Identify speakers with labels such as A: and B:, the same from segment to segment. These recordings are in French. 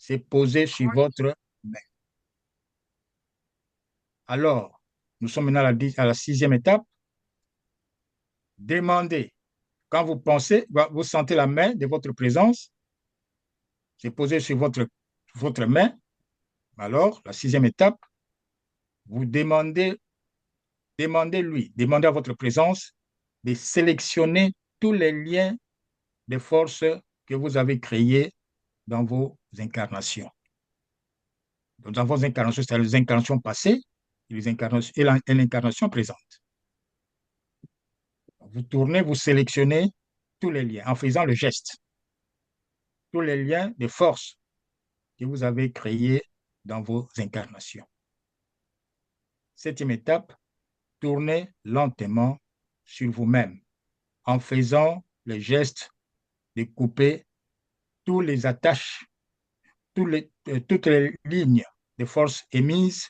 A: c'est posé sur votre main. Alors, nous sommes maintenant à la sixième étape. Demandez. Quand vous pensez, vous sentez la main de votre présence, c'est posé sur votre main. Alors, la sixième étape, vous demandez à votre présence de sélectionner tous les liens de force que vous avez créés dans vos incarnations. Dans vos incarnations, c'est-à-dire les incarnations passées et l'incarnation présente. Vous tournez, vous sélectionnez tous les liens en faisant le geste. Tous les liens de force que vous avez créés dans vos incarnations. Septième étape, tournez lentement sur vous-même en faisant le geste de couper toutes les attaches, toutes les lignes de force émises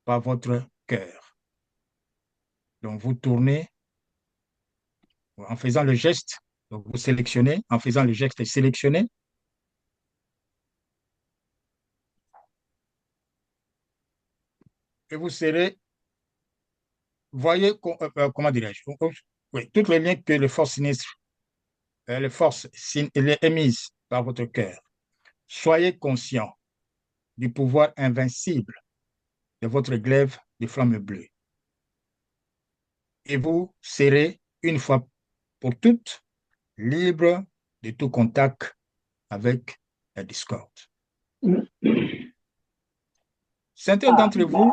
A: par votre cœur. Donc, vous tournez en faisant le geste, donc vous sélectionnez, en faisant le geste de sélectionner, et vous serez, voyez, comment dirais-je, oui, toutes les liens que les forces sinistres, les forces les émises par votre cœur. Soyez conscient du pouvoir invincible de votre glaive de flamme bleue. Et vous serez, une fois pour toutes, libre de tout contact avec la discorde. Certains d'entre vous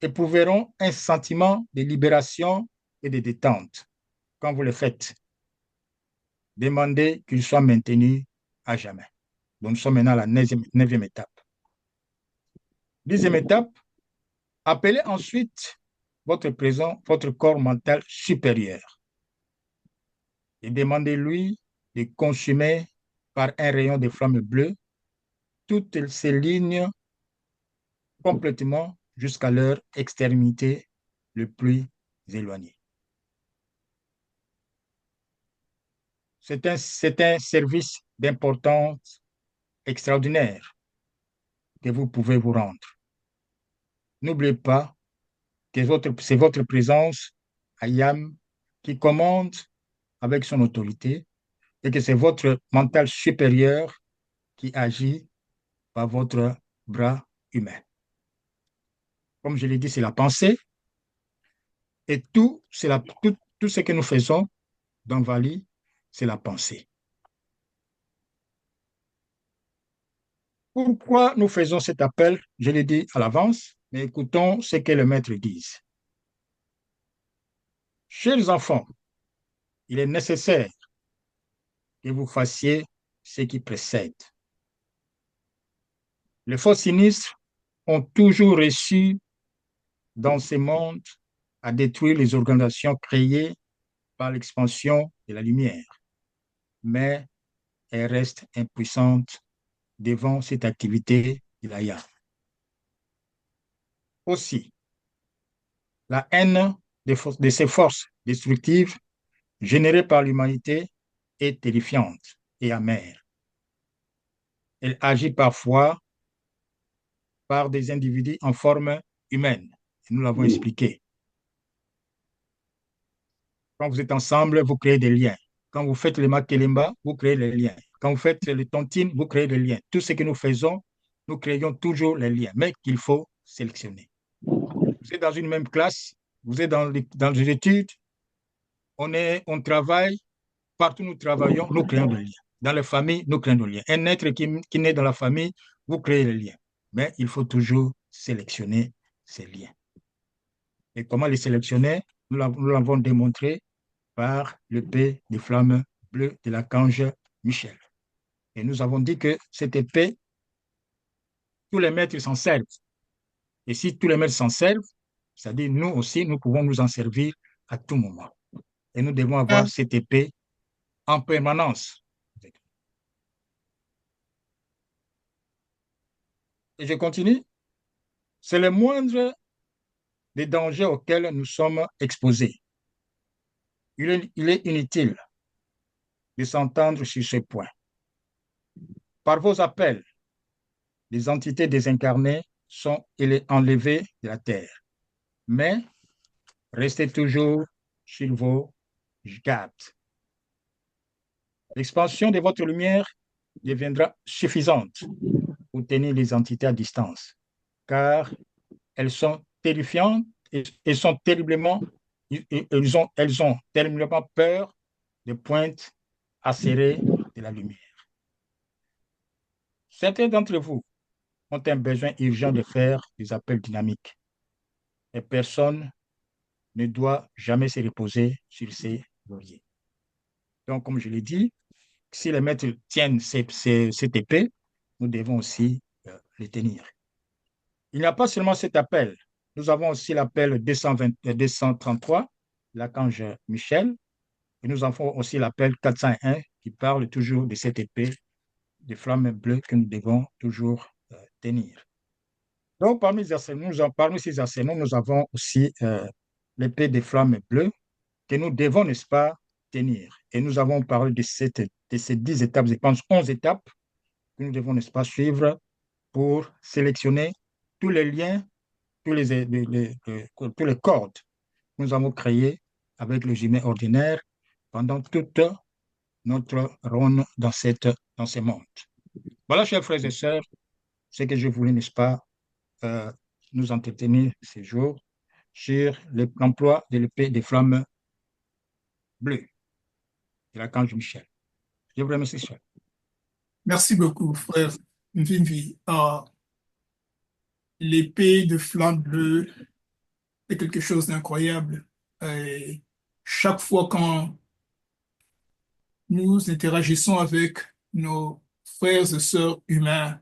A: éprouveront un sentiment de libération et de détente quand vous le faites. Demandez qu'il soit maintenu à jamais. Donc, nous sommes maintenant à la neuvième étape. Dixième étape, appelez ensuite votre corps mental supérieur et demandez-lui de consumer par un rayon de flamme bleue toutes ces lignes complètement jusqu'à leur extrémité le plus éloignée. C'est un service d'importance extraordinaire que vous pouvez vous rendre. N'oubliez pas que c'est votre présence, Ayam, qui commande avec son autorité et que c'est votre mental supérieur qui agit par votre bras humain. Comme je l'ai dit, c'est la pensée et tout ce que nous faisons dans Vali, c'est la pensée. Pourquoi nous faisons cet appel? Je l'ai dit à l'avance, mais écoutons ce que le maître dit. Chers enfants, il est nécessaire que vous fassiez ce qui précède. Les forces sinistres ont toujours réussi dans ce monde à détruire les organisations créées par l'expansion de la lumière, mais elles restent impuissantes devant cette activité de l'Aya. Aussi, la haine de ces forces destructives générées par l'humanité est terrifiante et amère. Elle agit parfois par des individus en forme humaine. Nous l'avons expliqué. Quand vous êtes ensemble, vous créez des liens. Quand vous faites le makelemba, vous créez les liens. Quand vous faites les tontines, vous créez des liens. Tout ce que nous faisons, nous créons toujours les liens, mais qu'il faut sélectionner. Vous êtes dans une même classe, vous êtes dans les études, on travaille, partout où nous travaillons, nous créons des liens. Dans la famille, nous créons des liens. Un être qui naît dans la famille, vous créez les liens. Mais il faut toujours sélectionner ces liens. Et comment les sélectionner? Nous l'avons démontré par l'épée de flamme bleue de l'archange Michel. Et nous avons dit que cette épée, tous les maîtres s'en servent. Et si tous les maîtres s'en servent, c'est-à-dire nous aussi, nous pouvons nous en servir à tout moment. Et nous devons avoir cette épée en permanence. Et je continue. C'est le moindre des dangers auxquels nous sommes exposés. Il est inutile de s'entendre sur ce point. Par vos appels, les entités désincarnées sont enlevées de la Terre. Mais restez toujours sur vos gardes. L'expansion de votre lumière deviendra suffisante pour tenir les entités à distance, car elles sont terrifiantes et sont terriblement, elles ont terriblement peur des pointes acérées de la lumière. Certains d'entre vous ont un besoin urgent de faire des appels dynamiques. Et personne ne doit jamais se reposer sur ses lauriers. Donc, comme je l'ai dit, si les maîtres tiennent cette épée, nous devons aussi les tenir. Il n'y a pas seulement cet appel. Nous avons aussi l'appel 233, l'archange Michel, et nous avons aussi l'appel 401 qui parle toujours de cette épée de flamme bleue que nous devons toujours tenir. Donc, parmi ces arsenaux, nous avons aussi l'épée des flammes bleues que nous devons, n'est-ce pas, tenir. Et nous avons parlé de ces 10 étapes, je pense 11 étapes que nous devons, n'est-ce pas, suivre pour sélectionner tous les liens, tous les cordes que nous avons créés avec le humain ordinaire pendant toute notre ronde dans ce monde. Voilà, chers frères et sœurs, ce que je voulais, n'est-ce pas, euh, nous entretenir ces jours sur l'emploi de l'épée des flammes bleues de l'archange Michel. Je vous remercie, cher.
B: Merci beaucoup, frère Mvimvi. L'épée de flamme bleue est quelque chose d'incroyable. Et chaque fois quand nous interagissons avec nos frères et sœurs humains,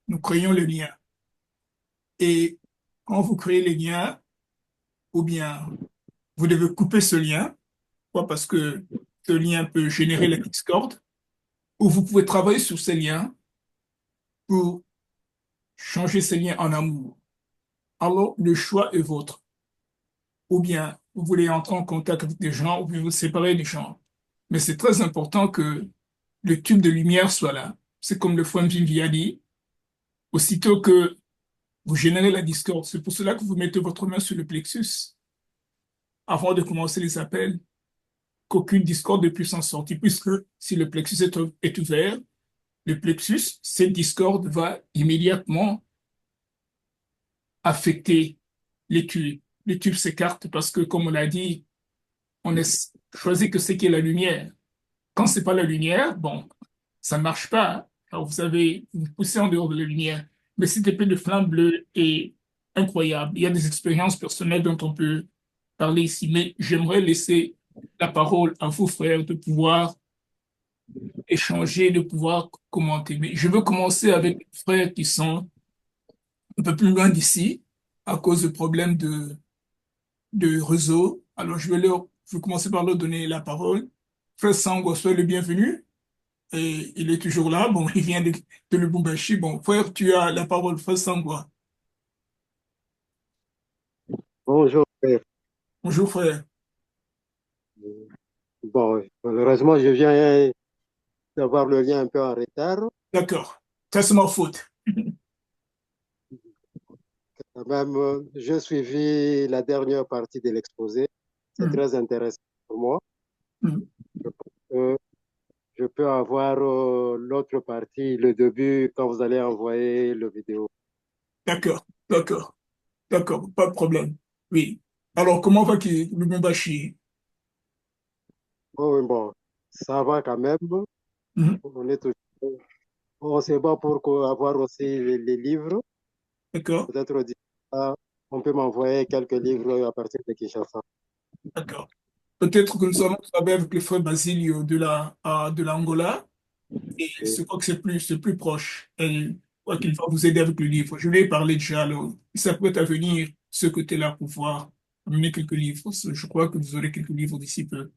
B: nous créons le lien. Et quand vous créez les liens, ou bien vous devez couper ce lien, soit parce que ce lien peut générer la discorde, ou vous pouvez travailler sur ces liens pour changer ces liens en amour. Alors, le choix est vôtre. Ou bien vous voulez entrer en contact avec des gens, ou bien vous séparer des gens. Mais c'est très important que le tube de lumière soit là. C'est comme le frère Jim a dit, aussitôt que vous générez la discorde, c'est pour cela que vous mettez votre main sur le plexus avant de commencer les appels, qu'aucune discorde ne puisse en sortir, puisque si le plexus est ouvert, le plexus, cette discorde va immédiatement affecter les tubes. Les tubes s'écartent parce que, comme on l'a dit, on a choisi que c'est qui est la lumière. Quand c'est pas la lumière, bon, ça ne marche pas. Alors vous savez, vous poussez en dehors de la lumière. Mais cette épée de flamme bleue est incroyable. Il y a des expériences personnelles dont on peut parler ici, mais j'aimerais laisser la parole à vous, frères, de pouvoir échanger, de pouvoir commenter. Mais je veux commencer avec les frères qui sont un peu plus loin d'ici à cause de problèmes de réseau. Alors je vais commencer par leur donner la parole. Frère Sango, soyez le bienvenu. Et il est toujours là. Bon, il vient de Lubumbashi. Bon, frère, tu as la parole. Frère Sangwa.
C: Bonjour, frère.
B: Bonjour, frère.
C: Bon, malheureusement, je viens d'avoir le lien un peu en retard.
B: D'accord. Ça, c'est ma faute.
C: Quand même, j'ai suivi la dernière partie de l'exposé. C'est
B: Hmm,
C: très intéressant pour moi.
B: hmm.
C: Je pense que je peux avoir l'autre partie, le début, quand vous allez envoyer le vidéo.
B: D'accord, d'accord, d'accord. Pas de problème. Oui. Alors, comment va Lubumbashi?
C: Oh, oui, bon, ça va quand même.
B: Hmm,
C: On est toujours, on se bat pour avoir aussi les livres.
B: d'accord,
C: Peut-être on peut m'envoyer quelques livres à partir de Kinshasa.
B: d'accord. Peut-être que nous allons travailler avec le frère Basilio de l'Angola. Et je crois que c'est plus proche. Et je crois qu'il va vous aider avec le livre. Je lui ai parlé déjà, alors ça peut à venir ce côté-là pour pouvoir amener quelques livres. Je crois que vous aurez quelques livres d'ici peu.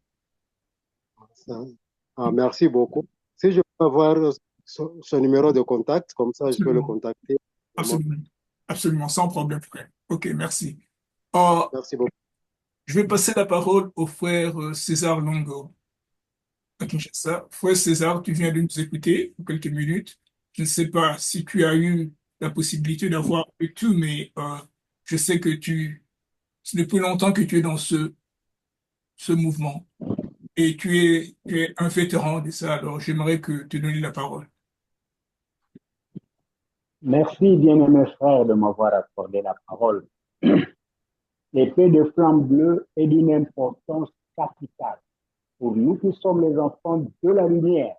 C: Ça- merci beaucoup. Si je peux avoir son numéro de contact, comme ça je peux le
B: Absolument,
C: contacter.
B: absolument, absolument, sans problème, frère. Ok, merci. Euh,
C: Merci beaucoup.
B: je vais passer la parole au frère César Longo à Kinshasa. Frère César, tu viens de nous écouter pour quelques minutes. Je ne sais pas si tu as eu la possibilité d'avoir eu tout, mais je sais que c'est depuis longtemps que tu es dans ce mouvement et tu es un vétéran de ça. Alors, j'aimerais te donner la parole.
D: Merci, bien-aimé frère, de m'avoir accordé la parole. L'épée de flamme bleue est d'une importance capitale pour nous qui sommes les enfants de la lumière.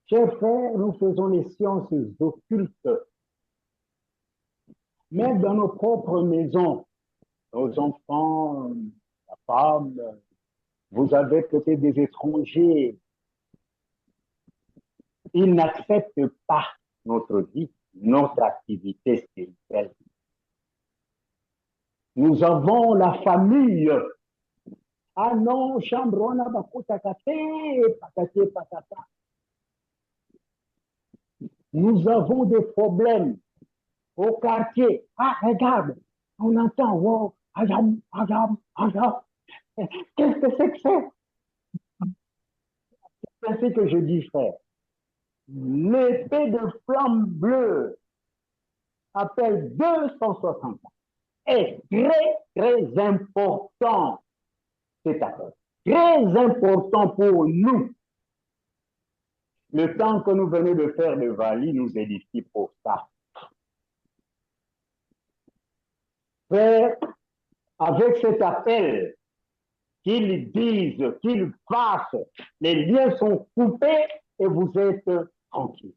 D: Chers frères, nous faisons les sciences occultes, mais dans nos propres maisons, nos enfants, la femme, vous avez peut-être des étrangers. Ils n'acceptent pas notre vie, notre activité spirituelle. Nous avons la famille. Ah non, chambrona bakota kate, patate patata. Nous avons des problèmes au quartier. Ah, regarde, on entend, wow, agam, agam, agam. Qu'est-ce que c'est que ça? C'est ainsi que je dis, frère. L'épée de flamme bleue appelle 260 est très, très important. C'est très important pour nous. Le temps que nous venons de faire de Vali nous édifie pour ça. Frère, avec cet appel, qu'ils disent, qu'ils fassent, les liens sont coupés et vous êtes tranquilles.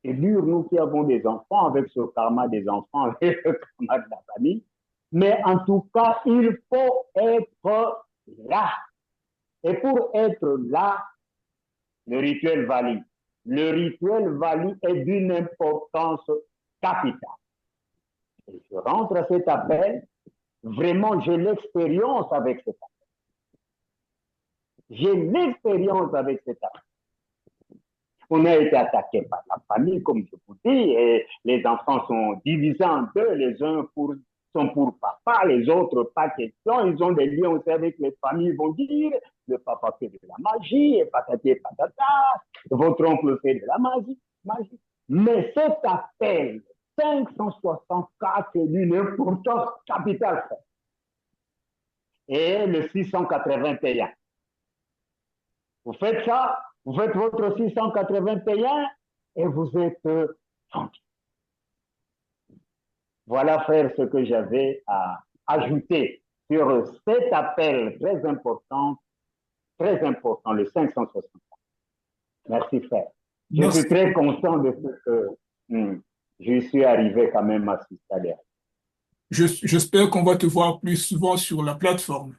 D: C'est dur, nous qui avons des enfants, avec ce karma des enfants, avec le karma de la famille. Mais en tout cas, il faut être là. Et pour être là, le rituel Vali. Le rituel Vali est d'une importance capitale. Et je rentre à cet appel, vraiment, j'ai l'expérience avec cet appel. J'ai l'expérience avec cet appel. On a été attaqué par la famille, comme je vous dis, et les enfants sont divisés en deux, les uns sont pour papa, les autres pas question, ils ont des liens aussi avec les familles, ils vont dire, le papa fait de la magie, et patati et patata, votre oncle fait de la magie. Mais cet appel 564 est d'une importance capitale. Et le 681. Vous faites ça, vous faites votre 681 et vous êtes tranquille. Voilà, frère, ce que j'avais à ajouter sur cet appel très important, le 560. Merci, frère. Je suis très content de ce que je suis arrivé quand même à ce stade.
B: J'espère qu'on va te voir plus souvent sur la plateforme.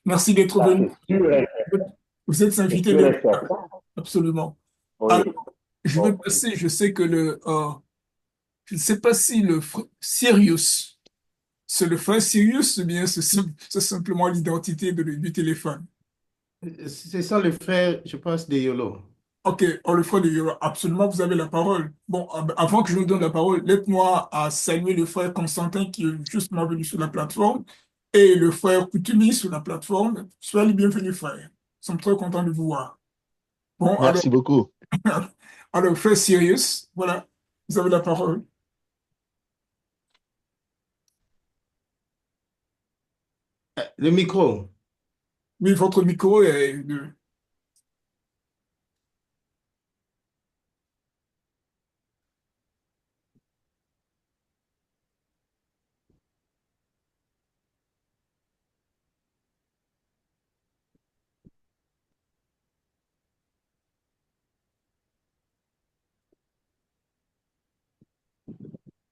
B: Merci d'être venu. Vous êtes invité d'être là. Absolument.
D: Oui.
B: Alors, je vais passer, je sais que je ne sais pas si le Sirius, c'est le frère Sirius ou bien c'est simplement l'identité du téléphone.
E: C'est ça le frère, je pense, de Yolo.
B: Ok, le frère de Yolo, absolument, vous avez la parole. Bon, avant que je vous donne la parole, laisse-moi à saluer le frère Constantin qui est justement venu sur la plateforme et le frère Koutumi sur la plateforme. Soyez les bienvenus, frère. Nous sommes très contents de vous voir. Bon,
E: Merci beaucoup.
B: Alors, frère Sirius, voilà, vous avez la parole.
E: Le micro.
B: Oui, votre micro est...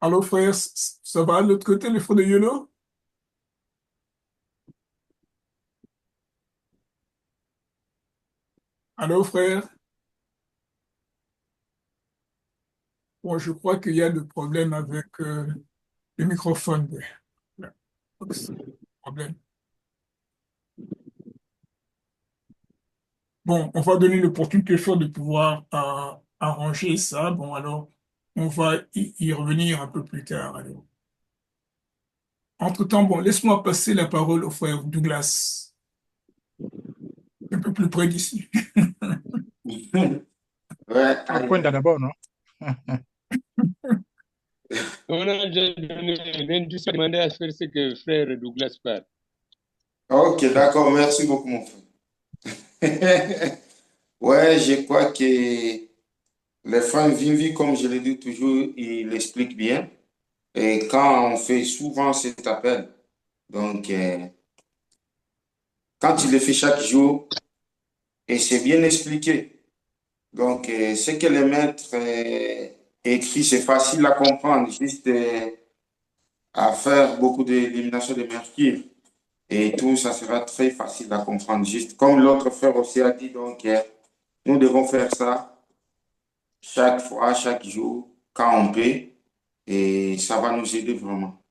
B: Allô, frère, ça va de l'autre côté, le frère de Yolo? Allô, frère? Bon, je crois qu'il y a des problèmes avec le microphone. Voilà. C'est un problème. Bon, on va donner l'opportunité fois de pouvoir arranger ça. Bon, alors, on va y revenir un peu plus tard. Alors. Entre-temps, bon, laisse-moi passer la parole au frère Douglas, un peu plus près d'ici.
F: Ouais,
A: Kwenda d'abord, non?
G: On a déjà donné l'indice demandé à faire ce que frère Douglas parle.
F: ok, d'accord, merci beaucoup, mon frère. Ouais, je crois que les frères Vimvi, comme je l'ai dit toujours, il explique bien. Et quand on fait souvent cet appel, donc quand il le fait chaque jour, et c'est bien expliqué. Donc, ce que le maître écrit, c'est facile à comprendre, juste à faire beaucoup d'élimination de mercure. Et tout, ça sera très facile à comprendre. Juste comme l'autre frère aussi a dit, donc, nous devons faire ça chaque fois, chaque jour, quand on peut. Et ça va nous aider vraiment.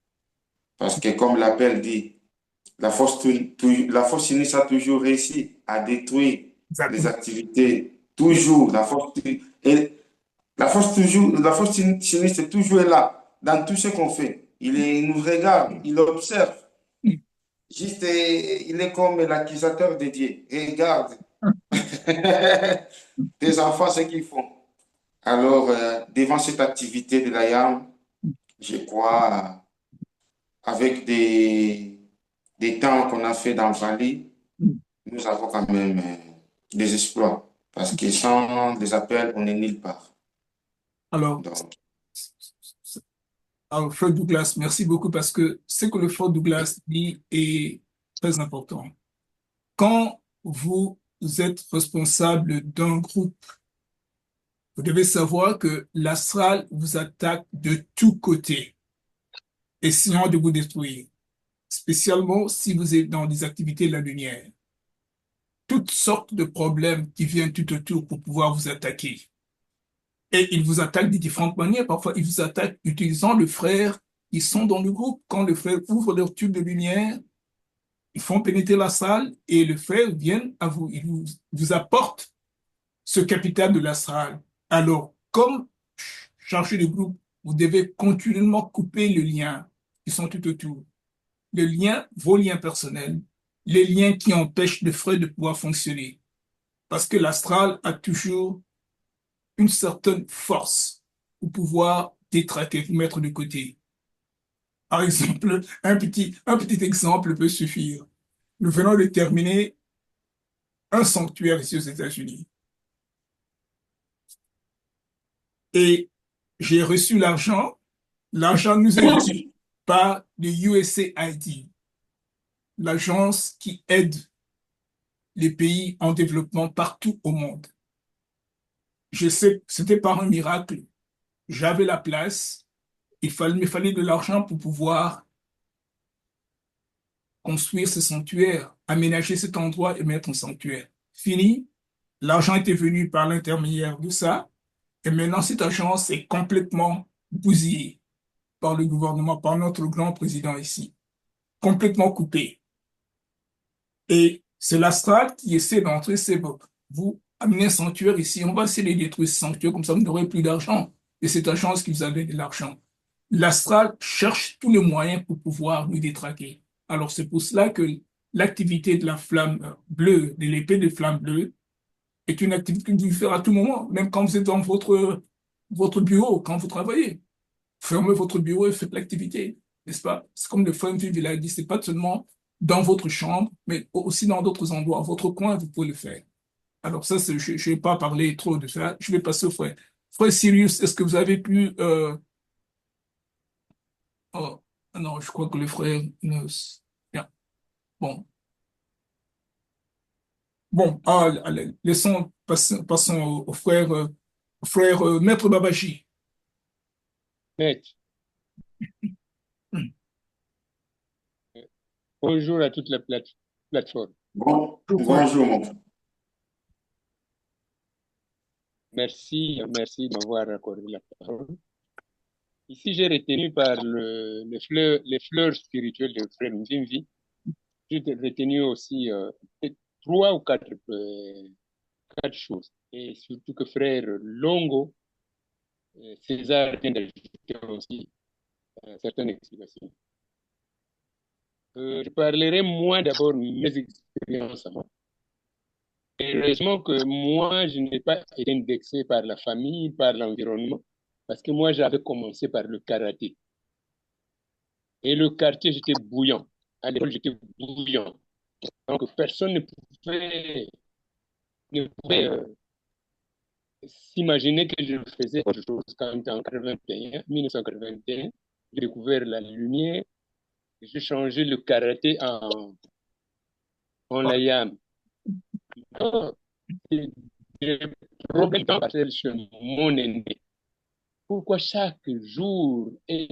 F: Parce que comme l'appel dit, la force sinistre a toujours réussi à détruire les
B: Exactement.
F: activités. Toujours. Et la force sinistre est toujours là dans tout ce qu'on fait. Il nous regarde, il observe. Juste, il est comme l'accusateur de Dieu. Regarde tes enfants, ce qu'ils font. Alors, devant cette activité de l'IAM, je crois, avec des temps qu'on a fait dans Valley, nous avons quand même des exploits. Parce que sans les appels, on n'est nulle part.
B: Alors,
F: Donc,
B: Frère Douglas, merci beaucoup parce que ce que le Frère Douglas dit est très important. Quand vous êtes responsable d'un groupe, vous devez savoir que l'astral vous attaque de tous côtés, essayant de vous détruire, spécialement si vous êtes dans des activités de la lumière. Toutes sortes de problèmes qui viennent tout autour pour pouvoir vous attaquer. Et ils vous attaquent de différentes manières. Parfois, ils vous attaquent utilisant le frère. Ils sont dans le groupe. Quand le frère ouvre leur tube de lumière, ils font pénétrer la salle et le frère vient à vous. Il vous apporte ce capital de l'astral. Alors, comme chargé de groupe, vous devez continuellement couper le lien qui sont tout autour. Le lien, vos liens personnels, les liens qui empêchent le frère de pouvoir fonctionner. Parce que l'astral a toujours une certaine force pour pouvoir détraquer, vous mettre de côté. Par exemple, un petit exemple peut suffire. Nous venons de terminer un sanctuaire ici aux États-Unis et j'ai reçu l'argent. L'argent nous est venu par le USAID, l'agence qui aide les pays en développement partout au monde. Je sais, c'était par un miracle. J'avais la place. Il me fallait de l'argent pour pouvoir construire ce sanctuaire, aménager cet endroit et mettre un sanctuaire. Fini, l'argent était venu par l'intermédiaire de ça, et maintenant cette agence est complètement bousillée par le gouvernement, par notre grand président ici, complètement coupée. Et c'est l'Astral qui essaie d'entrer, c'est bon, vous amenez un sanctuaire ici, on va essayer de détruire ce sanctuaire, comme ça vous n'aurez plus d'argent. Et cette agence qui vous a donné de l'argent. L'Astral cherche tous les moyens pour pouvoir nous détraquer. Alors c'est pour cela que l'activité de la flamme bleue, de l'épée de flamme bleue, est une activité que vous pouvez faire à tout moment, même quand vous êtes dans votre bureau, quand vous travaillez. Fermez votre bureau et faites l'activité, n'est-ce pas? C'est comme le frère Vive l'a dit, c'est pas seulement dans votre chambre, mais aussi dans d'autres endroits. Votre coin, vous pouvez le faire. Alors ça, je ne vais pas parler trop de ça. Je vais passer au frère. Frère Sirius, est-ce que vous avez pu... Oh, non, je crois que le frère... Bien. Bon. Bon, allez, passons au frère, frère Maître Babaji.
G: Maître, bonjour à toute la plateforme.
F: bonjour, mon frère.
G: Merci, merci de m'avoir accordé la parole. Ici, j'ai retenu par les fleurs spirituelles de Frère Mvimvi. J'ai retenu aussi trois ou quatre choses. Et surtout que Frère Longo, César vient d'ajouter aussi certaines explications. Je parlerai moi d'abord de mes expériences à moi. Et heureusement que moi, je n'ai pas été indexé par la famille, par l'environnement, parce que moi, j'avais commencé par le karaté. Et le quartier, j'étais bouillant. À l'école, j'étais bouillant. Donc, personne ne pouvait s'imaginer que je faisais autre chose. Quand en 1981, j'ai découvert la lumière. J'ai changé le karaté en layam. Alors, j'ai problème parce que je suis mon aîné. Pourquoi chaque jour est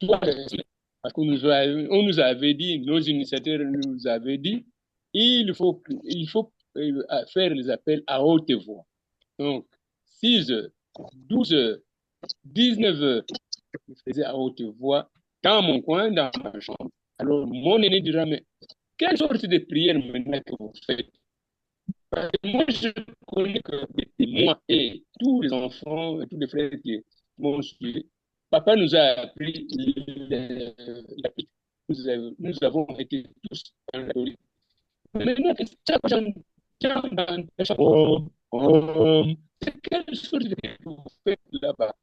G: parce on nous avait dit, nos initiateurs nous avaient dit, il faut faire les appels à haute voix. Donc, 6 heures, 12 heures, 19 heures, je faisais à haute voix dans mon coin, dans ma chambre. Alors, mon aîné dira, mais quelle sorte de prière maintenant que vous faites? Moi, je connais que moi et tous les enfants, tous les frères qui m'ont suivi, papa nous a appris la prière. Nous avons été tous dans la Catholique. Maintenant, chaque c'est quelle sorte de prière que vous faites là-bas?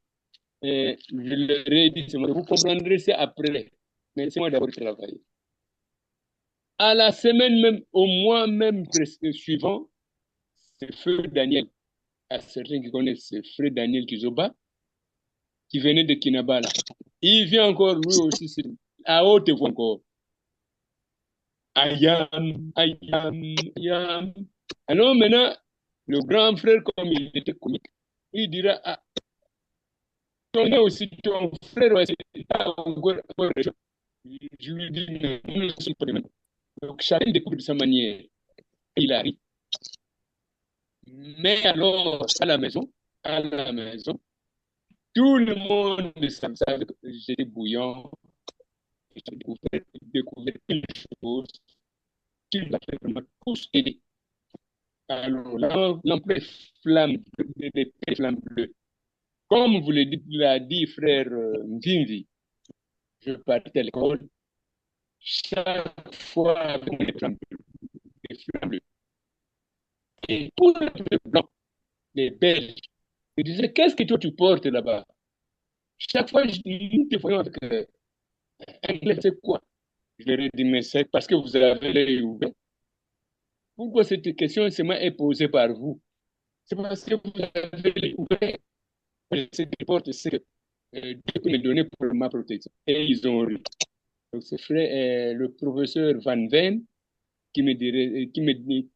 G: Et je leur ai dit, vous comprendrez ça après. Mais laissez-moi d'abord travailler. À la semaine même, au mois même suivant, c'est Feu Daniel, à certains qui connaissent, c'est Frère Daniel Kizoba, qui venait de Kinabala. Il vient encore, lui aussi, à haute voix encore. Ayam, ayam, ayam. Alors maintenant, le grand frère, comme il était comique, il dira, ah, ton aussi, ton frère aussi, encore. Je lui dis, non, nous ne sommes pas les mêmes. Donc, chacun découvre de sa manière. Il arrive. Mais alors, à la maison, tout le monde savait que j'étais bouillant, j'ai découvert une chose, qui m'a fait vraiment tous aider. Alors, l'emploi flamme, des flammes bleues. Comme vous l'a dit frère Mvimvi, je partais à l'école, chaque fois avec des flammes bleues. Et tous les blancs, les Belges, ils disaient, qu'est-ce que toi tu portes là-bas? Chaque fois, nous te voyons avec un bled, c'est quoi? Je leur ai dit, mais c'est parce que vous avez l'œil ouvert. Pourquoi cette question est posée par vous? C'est parce que vous avez l'œil ouvert. C'est des portes, c'est que Dieu peut me donner pour ma protection. Et ils ont ri. Donc, c'est frère, le professeur Van Ven qui me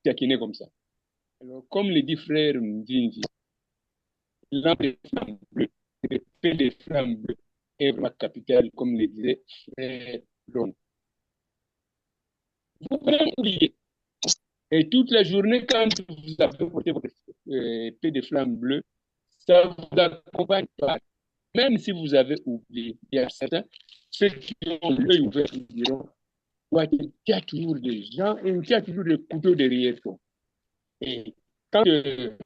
G: taquinait comme ça. Alors, comme le dit frère Mvinzi, l'âme des flammes bleues, le paix des flammes bleues est ma capitale, comme le disait frère Long. Vous pouvez oublier. Et toute la journée, quand vous avez porté votre paix des flammes bleues, ça vous accompagne pas. Même si vous avez oublié, il y a certains, ceux qui ont l'œil ouvert, ils diront, ouais, il y a toujours des gens et il y a toujours des couteaux derrière toi. Et quand le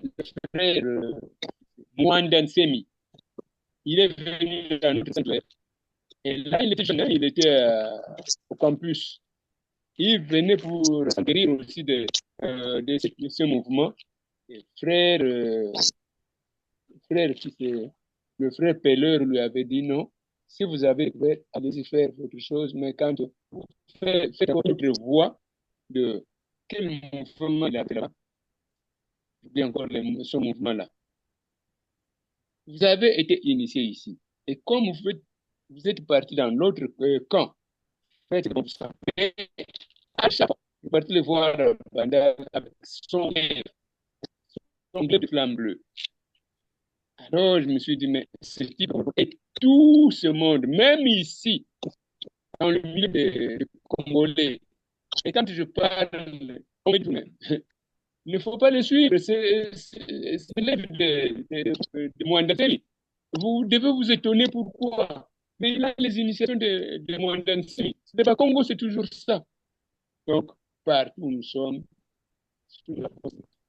G: frère Mwandan Semi, il est venu dans notre centre, et là, il était jeune, il était au campus. Il venait pour s'enquérir aussi de ce mouvement. Et le frère Peller lui avait dit non, si vous avez fait, allez-y faire autre chose, mais quand vous faites votre voix de quel mouvement il avait là, j'oublie encore ce mouvement-là. Vous avez été initié ici. Et comme vous êtes parti dans l'autre camp, faites comme ça. Mais à chaque fois, vous partez le voir avec son glaive de flamme bleue. Alors, je me suis dit, mais ce type, et tout ce monde, même ici, dans le milieu des Congolais, et quand je parle, on me dit même, il ne faut pas le suivre, c'est l'élève de Mwandateli. Vous devez vous étonner pourquoi. Mais là, les initiations de Mwandateli, c'est pas Congo, c'est toujours ça. Donc, partout où nous sommes,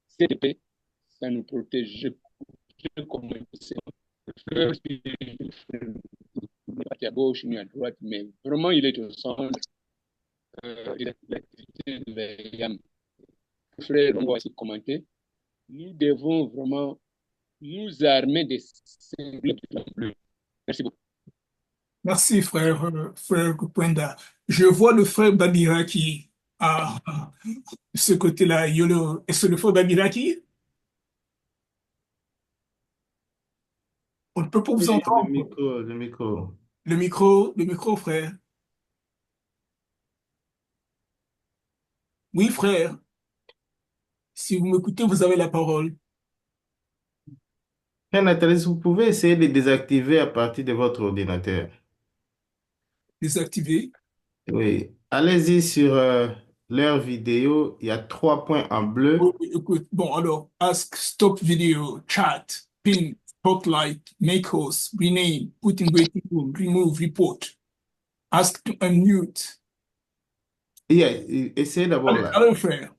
G: cette paix, ça nous protège. Je commence parti à gauche ni à droite, mais vraiment il est au centre de l'activité de l'IAM. Frère, on va essayer de commenter. Nous devons vraiment nous armer des symboles de flamme bleue. Merci beaucoup.
B: Merci, frère Kupenda. Je vois le frère Babiraki de ce côté-là. Yolo, est-ce le frère Babiraki? On ne peut pas vous
E: Oui,
B: entendre.
E: le micro.
B: Le micro, frère. Oui, frère. Si vous m'écoutez, vous avez la parole.
E: Frère Nathalie, vous pouvez essayer de désactiver à partir de votre ordinateur.
B: Désactiver.
E: Oui. Allez-y sur leur vidéo. Il y a 3 points en bleu.
B: Oui, écoute. Bon, alors, ask, stop video, chat, pin, spotlight, make host, rename, put in waiting room, remove, report. Ask to unmute.
E: Yeah, essayez d'abord
B: Allez,
E: là.
B: allô, frère.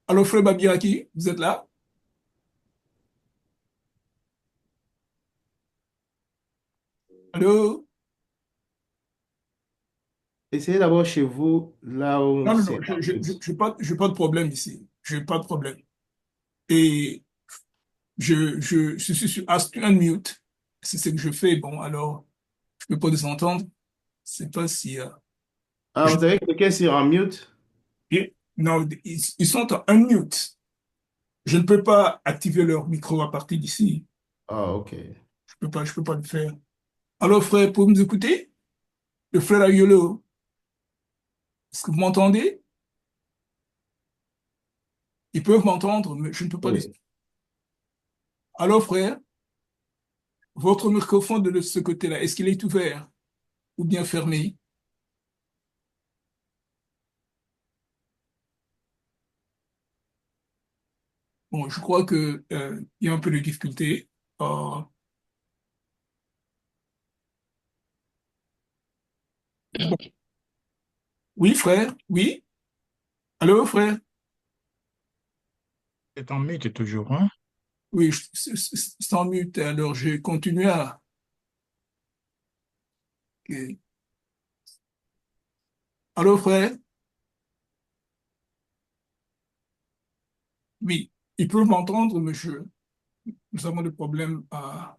B: Allô, frère Babiraki, vous êtes là? Allô?
E: Essayez d'abord chez vous, là où
B: Non, non, non,
E: c'est en bleu.
B: j'ai pas de problème ici. Je n'ai pas de problème. Et je suis sur Ask to Unmute. C'est ce que je fais. Bon, alors, je peux pas les entendre. C'est pas si...
E: Ah,
B: je-
E: vous avez cliqué sur en mute?
B: non, ils sont en unmute. Je ne peux pas activer leur micro à partir d'ici.
E: Ah, ok.
B: Je peux pas le faire. Alors, frère, pouvez-vous nous écouter? Le frère Ayolo, est-ce que vous m'entendez? Ils peuvent m'entendre, mais je ne peux pas les...
E: Oui.
B: Alors, frère, votre microphone de ce côté-là, est-ce qu'il est ouvert ou bien fermé? Bon, je crois que il y a un peu de difficulté. Euh, oui, frère, oui. Allô, frère?
A: C'est en mute toujours, hein?
B: Oui, c'est en mute. Alors, j'ai continué à... ok. Allô, frère? Oui, ils peuvent m'entendre, mais nous avons des problèmes à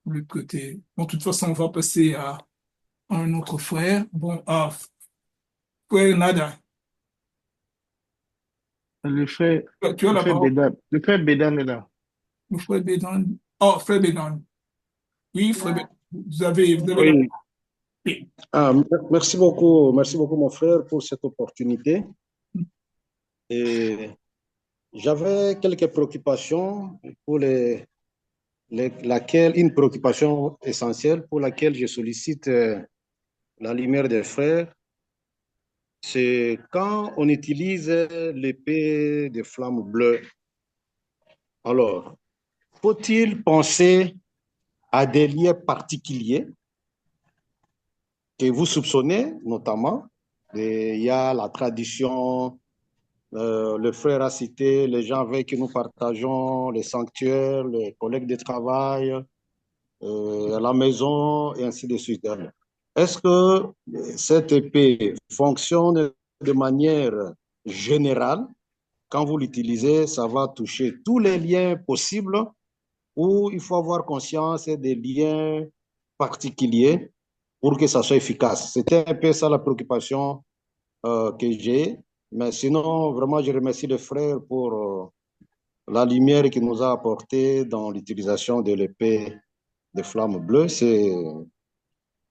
B: l'autre côté. Bon, de toute façon, on va passer à un autre frère. Bon, frère Nada, tu as
E: Le
B: la
E: frère
B: parole.
E: Bédan, le frère Bédan est là.
B: Le frère Bédan. Oh, frère Bédan. Oui, frère Bédan. Vous avez la
H: Oui.
B: parole.
H: Merci beaucoup mon frère pour cette opportunité. Et j'avais quelques préoccupations pour une préoccupation essentielle pour laquelle je sollicite la lumière des frères. C'est quand on utilise l'épée de flamme bleue. Alors, faut-il penser à des liens particuliers que vous soupçonnez, notamment? Il y a la tradition. Le frère a cité les gens avec qui nous partageons les sanctuaires, les collègues de travail, à la maison, et ainsi de suite. Est-ce que cette épée fonctionne de manière générale? Quand vous l'utilisez, ça va toucher tous les liens possibles ou il faut avoir conscience des liens particuliers pour que ça soit efficace? C'était un peu ça la préoccupation que j'ai. Mais sinon, vraiment, je remercie le frère pour la lumière qu'il nous a apportée dans l'utilisation de l'épée de flamme bleue. C'est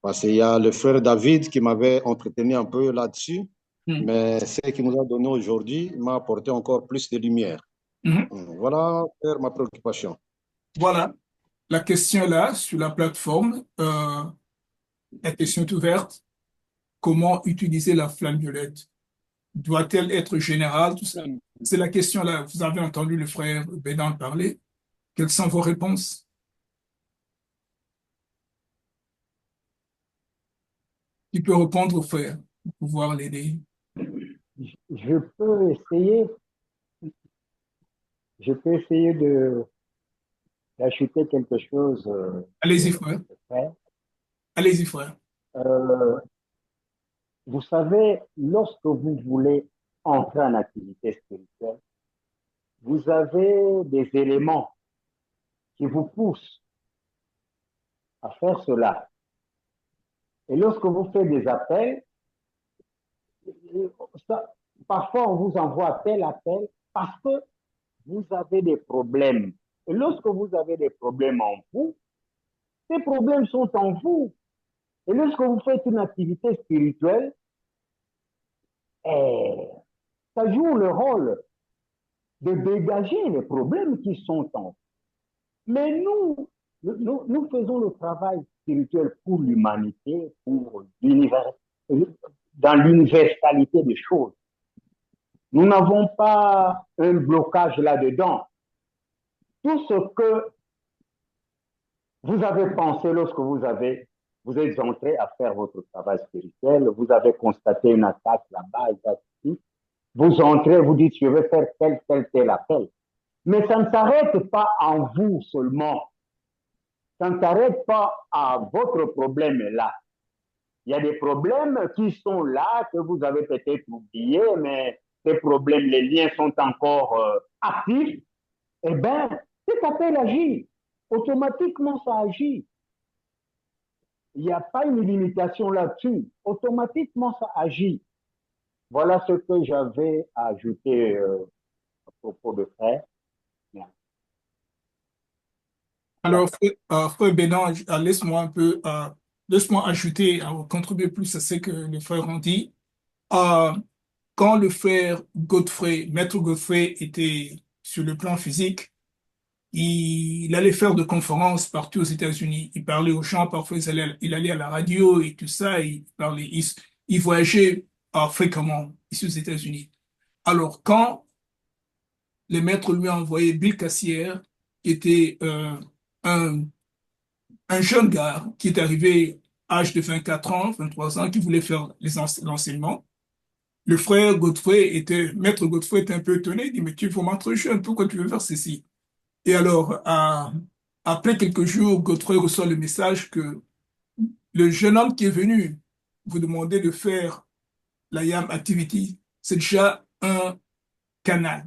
H: parce qu'il y a le frère David qui m'avait entretenu un peu là-dessus,
B: Hmm.
H: mais ce qu'il nous a donné aujourd'hui m'a apporté encore plus de lumière.
B: Mhm.
H: Voilà, frère, ma préoccupation.
B: Voilà. La question est là, sur la plateforme. La question est ouverte. Comment utiliser la flamme violette? Doit-elle être générale? Tout ça. C'est la question là. Vous avez entendu le frère Bédan parler. Quelles sont vos réponses? Il peut répondre au frère pour pouvoir l'aider.
D: Je peux essayer, je peux essayer d'ajouter quelque chose.
B: Allez-y, frère.
D: Frère.
B: Allez-y, frère.
D: Euh, vous savez, lorsque vous voulez entrer en activité spirituelle, vous avez des éléments qui vous poussent à faire cela. Et lorsque vous faites des appels, ça, parfois on vous envoie tel appel parce que vous avez des problèmes. Et lorsque vous avez des problèmes en vous, ces problèmes sont en vous. Et lorsque vous faites une activité spirituelle, eh, ça joue le rôle de dégager les problèmes qui sont en vous. Mais nous faisons le travail spirituel pour l'humanité, pour l'univers, dans l'universalité des choses. Nous n'avons pas un blocage là-dedans. Tout ce que vous avez pensé lorsque vous êtes entré à faire votre travail spirituel, vous avez constaté une attaque là-bas, ici, vous entrez, vous dites, je vais faire tel appel. Mais ça ne s'arrête pas en vous seulement. Ça ne s'arrête pas à votre problème là. Il y a des problèmes qui sont là, que vous avez peut-être oubliés, mais ces problèmes, les liens sont encore actifs. Eh bien, cet appel agit. Automatiquement, ça agit. Il n'y a pas une limitation là-dessus. Automatiquement, ça agit. Voilà ce que j'avais à ajouter à propos de frère.
B: Alors, frère Bénan, laisse-moi ajouter, contribuer plus à ce que les frères ont dit. Euh, Quand le frère Godfrey, maître Godfrey, était sur le plan physique, il allait faire de conférences partout aux États-Unis. Il parlait aux gens, parfois il allait à la radio et tout ça, il voyageait fréquemment ici aux États-Unis. Alors, quand le maître lui a envoyé Bill Cassière, qui était un, un jeune gars qui est arrivé âge de 24 ans, 23 ans, qui voulait faire l'enseignement, le frère maître Godfrey était un peu étonné, il dit, mais tu es vraiment trop jeune, pourquoi tu veux faire ceci? Et alors, après quelques jours, Godfrey reçoit le message que le jeune homme qui est venu vous demander de faire la YAM Activity, c'est déjà un canal.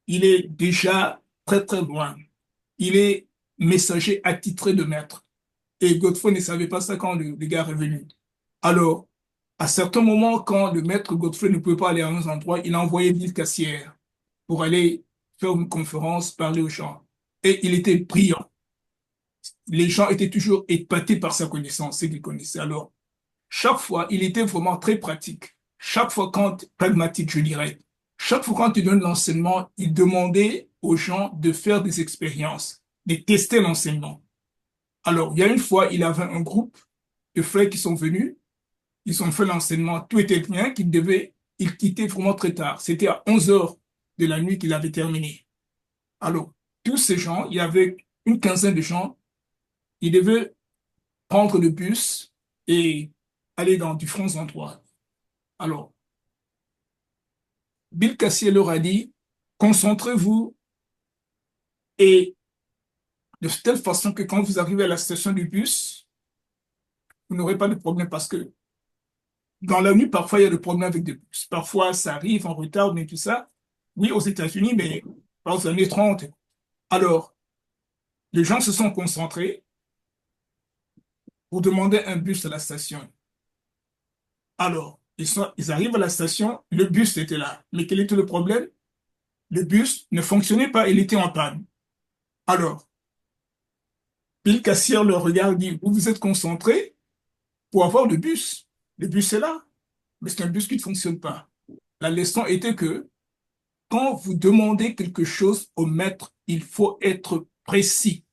B: Il est déjà très très loin. Il est messager attitré de maître. Et Godfrey ne savait pas ça quand le gars est venu. Alors, à certains moments, quand le maître Godfrey ne pouvait pas aller à un endroit, il a envoyé Bill Cassière pour aller faire une conférence, parler aux gens. Et il était brillant. Les gens étaient toujours épatés par sa connaissance, ce qu'il connaissait. Alors, chaque fois, il était vraiment très pratique. Chaque fois, pragmatique, je dirais. Chaque fois, quand il donne l'enseignement, il demandait aux gens de faire des expériences, de tester l'enseignement. Alors, il y a une fois, il avait un groupe de frères qui sont venus. Ils ont fait l'enseignement, tout était bien, il quittait vraiment très tard. C'était à 11 heures de la nuit qu'il avait terminé. Alors, tous ces gens, il y avait une quinzaine de gens, ils devaient prendre le bus et aller dans différents endroits. Alors, Bill Cassier leur a dit, concentrez-vous et de telle façon que quand vous arrivez à la station du bus, vous n'aurez pas de problème parce que dans la nuit, parfois, il y a des problèmes avec des bus. Parfois, ça arrive en retard, mais tout ça. Oui, aux États-Unis, mais pas aux années 30. Alors, les gens se sont concentrés pour demander un bus à la station. Alors, ils arrivent à la station, le bus était là. Mais quel était le problème? Le bus ne fonctionnait pas, il était en panne. Alors, Bill Cassière le regarde et dit, vous vous êtes concentrés pour avoir le bus. Le bus est là, mais c'est un bus qui ne fonctionne pas. La leçon était que quand vous demandez quelque chose au maître, il faut être précis.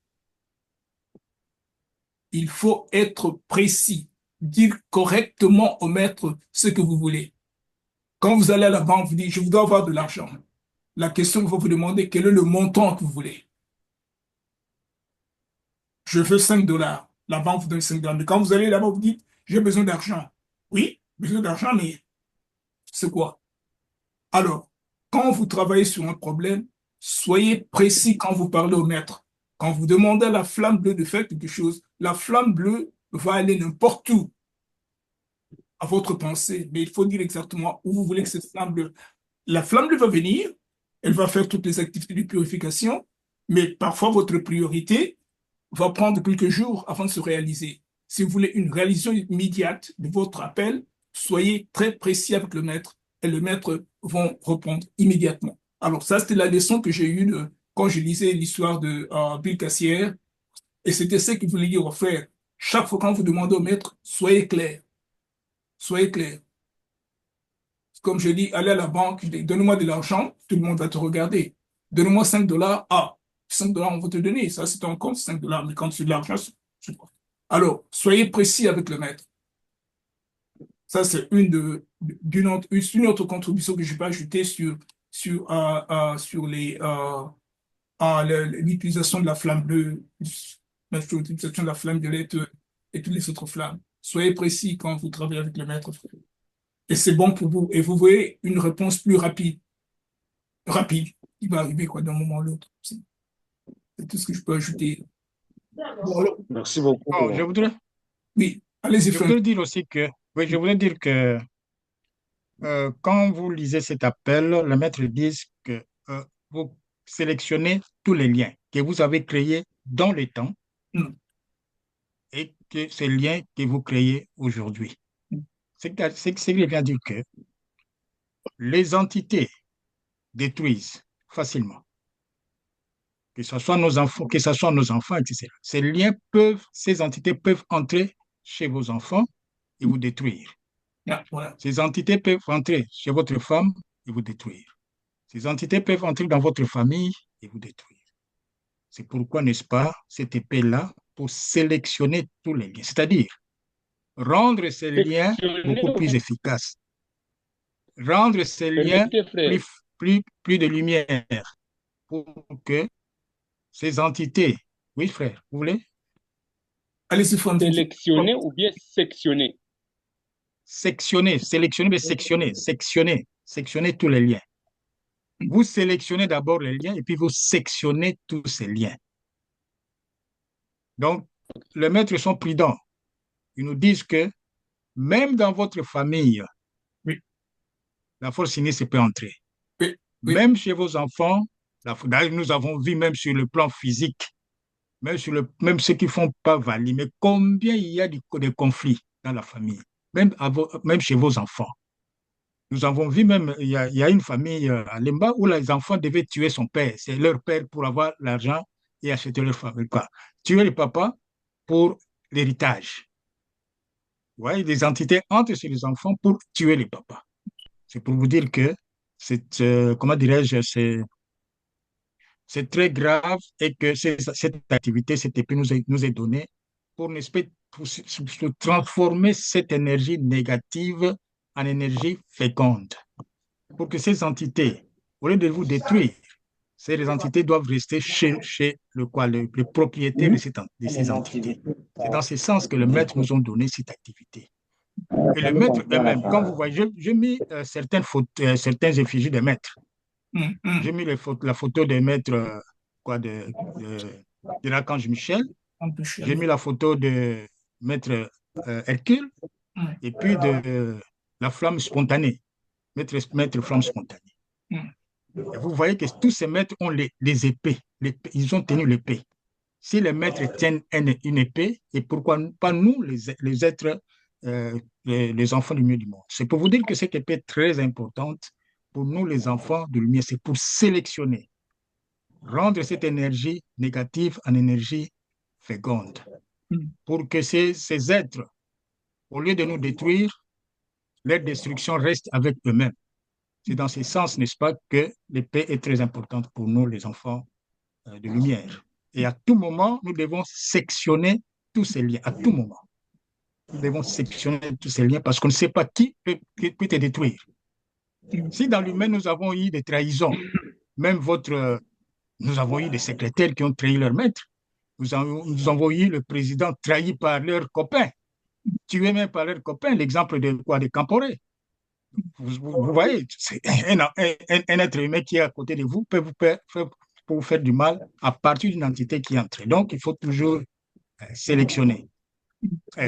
B: Il faut être précis. Dire correctement au maître ce que vous voulez. Quand vous allez à la banque, vous dites, je voudrais avoir de l'argent. La question qu'il faut vous demander, quel est le montant que vous voulez? Je veux 5 dollars. La banque vous donne 5 dollars. Mais quand vous allez là-bas, vous dites, j'ai besoin d'argent. Oui, besoin d'argent, mais c'est quoi? Alors, quand vous travaillez sur un problème, soyez précis quand vous parlez au maître. Quand vous demandez à la flamme bleue de faire quelque chose, la flamme bleue va aller n'importe où à votre pensée, mais il faut dire exactement où vous voulez que cette flamme bleue. La flamme bleue va venir, elle va faire toutes les activités de purification, mais parfois votre priorité va prendre quelques jours avant de se réaliser. Si vous voulez une réalisation immédiate de votre appel, soyez très précis avec le maître et le maître va répondre immédiatement. Alors ça, c'était la leçon que j'ai eue quand je lisais l'histoire de Bill Cassière et c'était ce qu'il voulait dire aux frères. Chaque fois quand vous demandez au maître, soyez clair, soyez clair. Comme je dis, allez à la banque, je dis, donne-moi de l'argent, tout le monde va te regarder. Donne-moi 5 dollars, 5 dollars, on va te donner. Ça, c'est un compte, 5 dollars, mais quand c'est de l'argent, c'est quoi? Alors, soyez précis avec le maître. Ça, c'est une autre contribution que je peux ajouter sur l'utilisation de la flamme bleue, l'utilisation de la flamme violette et toutes les autres flammes. Soyez précis quand vous travaillez avec le maître, frère. Et c'est bon pour vous. Et vous voyez une réponse plus rapide. Rapide. Il va arriver quoi d'un moment à l'autre. C'est tout ce que je peux ajouter. Bon, alors,
H: Merci beaucoup.
A: Bon, je voudrais,
B: oui, allez-y,
A: je
B: Frank.
A: voudrais dire aussi que, oui, je voudrais dire que quand vous lisez cet appel, le maître dit que vous sélectionnez tous les liens que vous avez créés dans le temps
B: Mm.
A: et que ces liens que vous créez aujourd'hui. C'est ce qui vient dire que les entités détruisent facilement, que ce soit nos enfants, etc. Ces entités peuvent entrer chez vos enfants et vous détruire.
B: Yeah, voilà.
A: Ces entités peuvent entrer chez votre femme et vous détruire. Ces entités peuvent entrer dans votre famille et vous détruire. C'est pourquoi, n'est-ce pas, cette épée-là, pour sélectionner tous les liens, c'est-à-dire rendre ces liens beaucoup plus efficaces, rendre ces liens
G: Permettez, frère.
A: plus de lumière pour que ces entités, oui frère, vous voulez?
B: Allez-y, Frank.
G: Sélectionner ou bien sectionner?
A: Sélectionner, mais sectionner tous les liens. Vous sélectionnez d'abord les liens et puis vous sectionnez tous ces liens. Donc, les maîtres sont prudents. Ils nous disent que même dans votre famille,
B: Oui.
A: la force sinistre peut entrer.
B: Oui. Oui.
A: Même chez vos enfants, d'ailleurs, nous avons vu même sur le plan physique, même ceux qui ne font pas valide, mais combien il y a des conflits dans la famille, même chez vos enfants. Nous avons vu même, il y a une famille à Lemba où les enfants devaient tuer son père. C'est leur père pour avoir l'argent et acheter leur famille. Quoi. Tuer le papa pour l'héritage. Ouais, les entités entrent chez les enfants pour tuer les papas. C'est pour vous dire que comment dirais-je, c'est très grave et que cette activité, cette épée nous est donnée pour transformer cette énergie négative en énergie féconde. Pour que ces entités, au lieu de vous détruire, ces entités doivent rester chez le propriétaire de ces entités. C'est dans ce sens que les maîtres nous ont donné cette activité. Et les maîtres eux-mêmes, quand vous voyez, j'ai mis certaines effigies des maîtres. J'ai mis la photo des maîtres de l'archange Michel. J'ai mis la photo de maître Hercule et puis de la flamme spontanée, maître flamme spontanée. Et vous voyez que tous ces maîtres ont des épées. Ils ont tenu l'épée. Si les maîtres tiennent une épée, et pourquoi pas nous, les êtres, les enfants du milieu du monde? C'est pour vous dire que cette épée est très importante pour nous, les enfants de lumière. C'est pour sélectionner, rendre cette énergie négative en énergie féconde, pour que ces êtres, au lieu de nous détruire, leur destruction reste avec eux-mêmes. C'est dans ce sens, n'est-ce pas, que l'épée est très importante pour nous, les enfants de lumière. Et à tout moment, nous devons sectionner tous ces liens, à tout moment. Nous devons sectionner tous ces liens parce qu'on ne sait pas qui peut te détruire. Si dans l'humain, nous avons eu des trahisons, même nous avons eu des secrétaires qui ont trahi leur maître. Nous avons eu le président trahi par leurs copains, tué même par leurs copains. L'exemple de Camporé. Vous voyez, un être humain qui est à côté de vous peut vous faire du mal à partir d'une entité qui entre. Donc, il faut toujours sélectionner.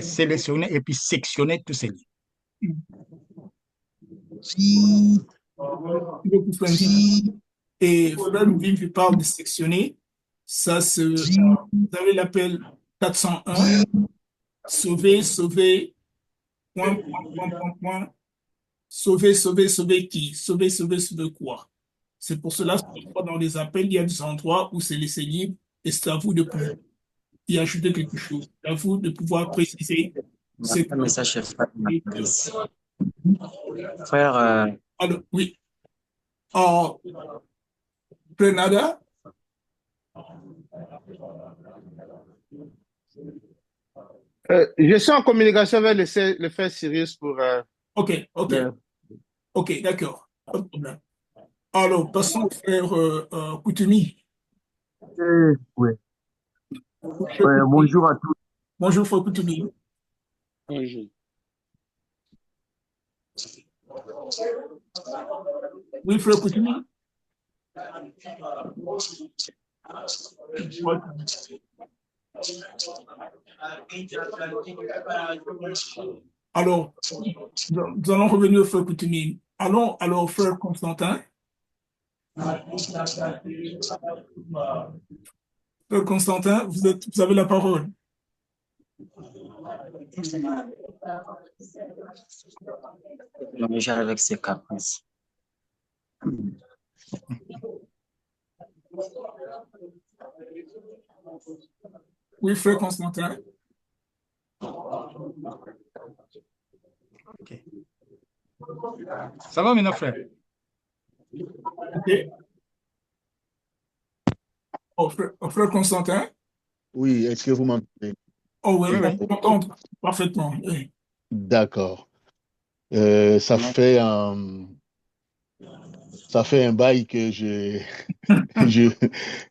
A: sélectionner et puis sectionner tous ces liens.
B: Merci beaucoup, frère Nvimbi. Et frère Nvimbi parle de sectionner. Ça, vous avez l'appel 401. Sauver, sauver, point. Sauver, sauver, sauver qui? Sauver, sauver, sauver quoi? C'est pour cela que dans les appels, il y a des endroits où c'est laissé libre et c'est à vous de pouvoir y ajouter quelque chose. C'est à vous de pouvoir préciser.
I: Un message, chef. Frère,
B: Alors, oui. En Grenada,
E: Je suis en communication avec le frère Cyrus pour...
B: OK, d'accord. Pas de problème. Alors, passons au frère Koutumi.
J: Oui. Bonjour à tous.
B: Bonjour, frère Koutumi.
G: Bonjour.
B: Oui, frère Koutumi. Alors, nous allons revenir au frère Koutumi. Allons alors au frère Constantin. Frère Constantin, vous avez la parole.
I: Déjà avec ses caprices.
B: Oui, frère Constantin.
A: Okay. Ça va maintenant, frère?
B: OK. Frère Constantin?
J: Oui, est-ce que vous m'entendez?
B: Oh oui,
A: Oui.
B: on m'entend parfaitement. Oui.
J: D'accord. Ça fait un bail que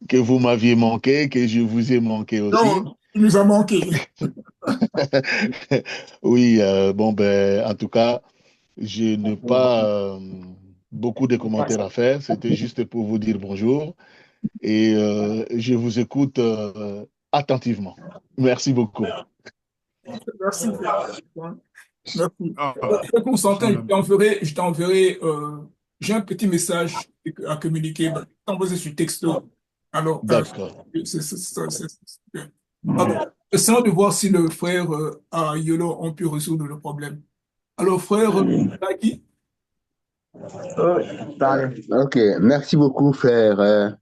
J: que vous m'aviez manqué, que je vous ai manqué aussi.
B: Non, il nous a manqué.
J: Oui, bon, ben, en tout cas, je n'ai pas beaucoup de commentaires à faire. C'était juste pour vous dire bonjour et je vous écoute attentivement. Merci beaucoup.
B: Merci. Merci.
A: Ah,
B: Frère Constantin,
A: sans
B: je t'enverrai, j'ai un petit message à communiquer. Je t'envoie sur texto. Alors,
J: D'accord.
B: alors, essayons de voir si le frère Yolo ont pu résoudre le problème. Alors, frère Naki,
K: Ok, merci beaucoup, frère.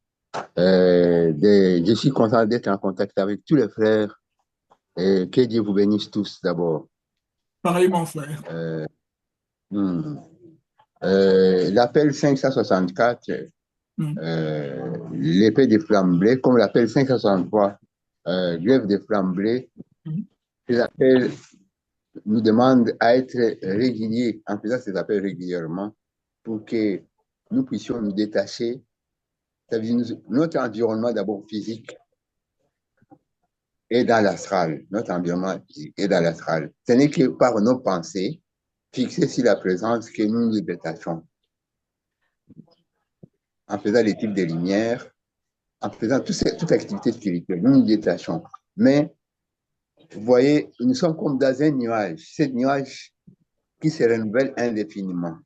K: Je suis content d'être en contact avec tous les frères. Et que Dieu vous bénisse tous d'abord.
B: pareillement, frère.
K: L'appel 564, l'épée des flammes bleues, comme l'appel 563, glaive des flammes bleues, ces appels nous demandent à être réguliers, en faisant ces appels régulièrement, pour que nous puissions nous détacher. Ça veut dire notre environnement d'abord physique est dans l'astral. Notre environnement est dans l'astral. Ce n'est que par nos pensées fixées sur la présence que nous nous détachons. En faisant les types de lumière, en faisant toute activité spirituelle, nous nous détachons. Mais, vous voyez, nous sommes comme dans un nuage. Ce nuage qui se renouvelle indéfiniment.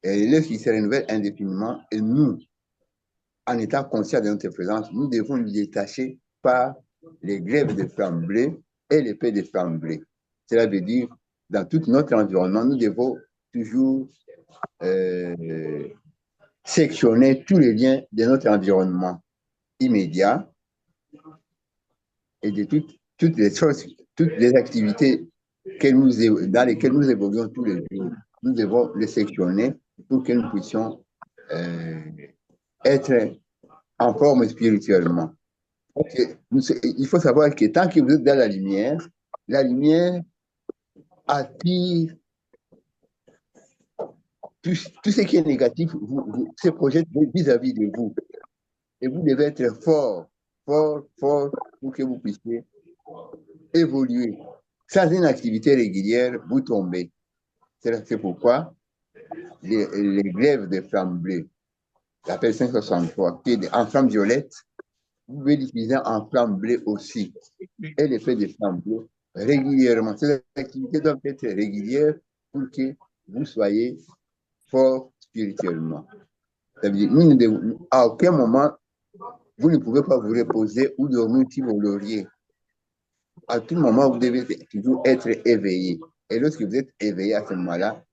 K: Et lorsqu'il se renouvelle indéfiniment, et nous, en étant conscients de notre présence, nous devons nous détacher par les glaives de flammes bleues et l'épée de flammes bleues. Cela veut dire, dans tout notre environnement, nous devons toujours sectionner tous les liens de notre environnement immédiat et de toutes les choses, toutes les activités dans lesquelles nous évoluons tous les jours. Nous devons les sectionner pour que nous puissions être en forme spirituellement. Il faut savoir que tant que vous êtes dans la lumière attire tout ce qui est négatif, se projette vis-à-vis de vous. Et vous devez être fort pour que vous puissiez évoluer. Sans une activité régulière, vous tombez. C'est pourquoi les glaives de flammes bleues, l'appel 563, qui est en flamme violette, vous pouvez l'utiliser en flamme bleue aussi. Et l'effet de flamme bleue régulièrement. Ces activités doivent être régulières pour que vous soyez fort spirituellement. Ça veut dire, à aucun moment, vous ne pouvez pas vous reposer ou dormir sur vos lauriers. À tout moment, vous devez toujours être éveillé. Et lorsque vous êtes éveillé à ce moment-là,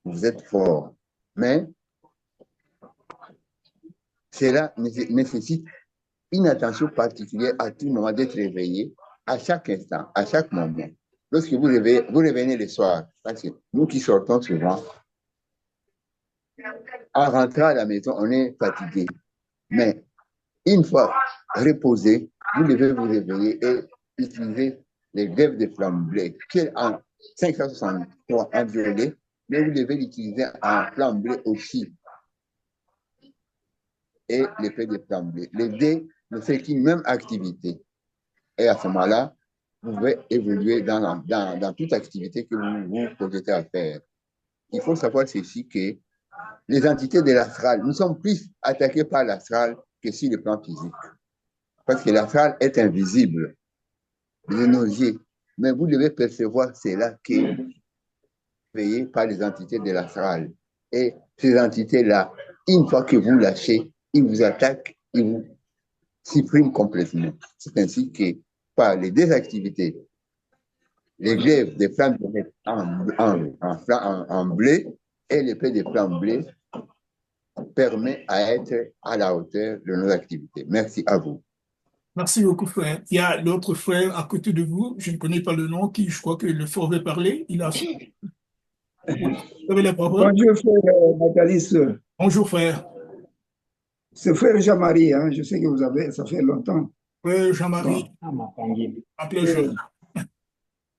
K: vous êtes fort. Mais cela nécessite une attention particulière à tout moment d'être éveillé, à chaque instant, à chaque moment. Lorsque vous revenez le soir, parce que nous qui sortons souvent, en rentrant à la maison, on est fatigué. Mais une fois reposé, vous devez vous réveiller et utiliser les grèves de flamme bleue, qui est en 563 en violet, mais vous devez l'utiliser en flamme bleue aussi. Et l'épée de flamme bleue. Les deux ne font qu'une même activité. Et à ce moment-là, vous pouvez évoluer dans toute activité que vous vous projetez à faire. Il faut savoir ceci que les entités de l'astral, nous sommes plus attaqués par l'astral que sur le plan physique. Parce que l'astral est invisible, l'énergie. Mais vous devez percevoir cela qui est veillé par les entités de l'astral. Et ces entités-là, une fois que vous lâchez, ils vous attaquent, ils vous suppriment complètement. C'est ainsi que par les deux activités, les glaives des flammes en bleu et l'épée des flammes bleues permet à être à la hauteur de nos activités. Merci à vous.
B: Merci beaucoup, frère. Il y a l'autre frère à côté de vous, je ne connais pas le nom, qui je crois que le frère veut parler. Il a fait. Vous avez la parole.
L: Bonjour, frère Nathalie.
B: Bonjour, frère.
L: C'est frère Jean-Marie, hein, je sais que vous avez, ça fait longtemps.
B: Oui, Jean-Marie. En plein jour.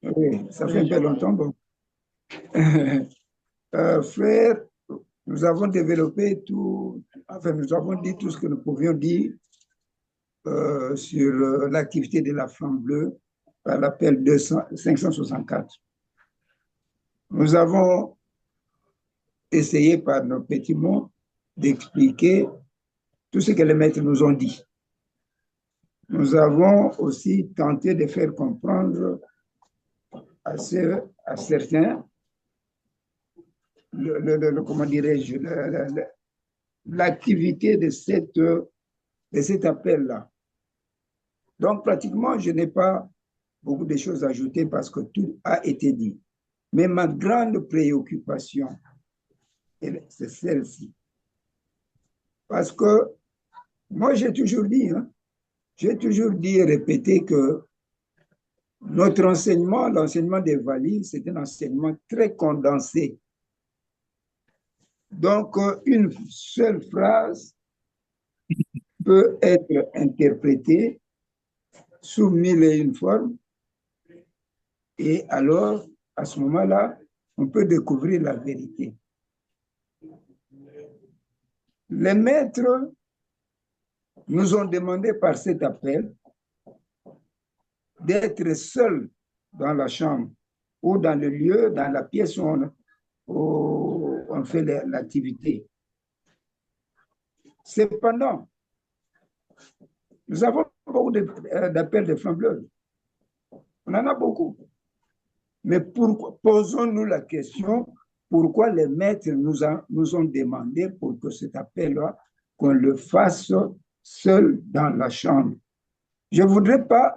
L: Oui, ça fait un peu longtemps. Bon. Frère, nous avons développé tout, enfin, nous avons dit tout ce que nous pouvions dire sur l'activité de la flamme bleue par l'appel 564. Nous avons essayé par nos petits mots d'expliquer tout ce que les maîtres nous ont dit. Nous avons aussi tenté de faire comprendre à certains comment dirais-je, l'activité de cet appel-là. Donc, pratiquement, je n'ai pas beaucoup de choses à ajouter parce que tout a été dit. Mais ma grande préoccupation, c'est celle-ci. Parce que moi, j'ai toujours dit et répété que notre enseignement, l'enseignement des valides, c'est un enseignement très condensé. Donc, une seule phrase peut être interprétée sous 1001 formes. Et alors, à ce moment-là, on peut découvrir la vérité. Les maîtres nous ont demandé par cet appel d'être seuls dans la chambre ou dans le lieu, dans la pièce où on fait l'activité. Cependant, nous avons beaucoup d'appels de flammes bleues. On en a beaucoup. Mais posons-nous la question, pourquoi les maîtres nous ont demandé pour que cet appel-là, qu'on le fasse seul dans la chambre? Je ne voudrais pas